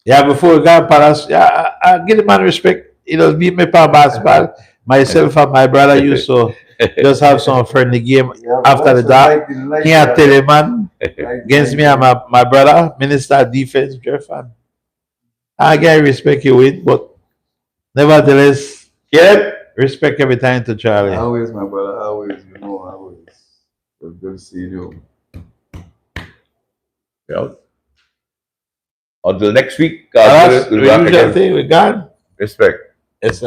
Yeah, before we go, Palace, I give the man respect. He does beat me for basketball. Myself and my brother used to just have some friendly game after the dark. Can't tell him, man, against me and my brother, Minister of Defense, Jeff. I get respect you with, but nevertheless, respect every time to Charlie. Always, my brother, always, always. It's good to see you. Yeah. Until next week, God, we got respect. It's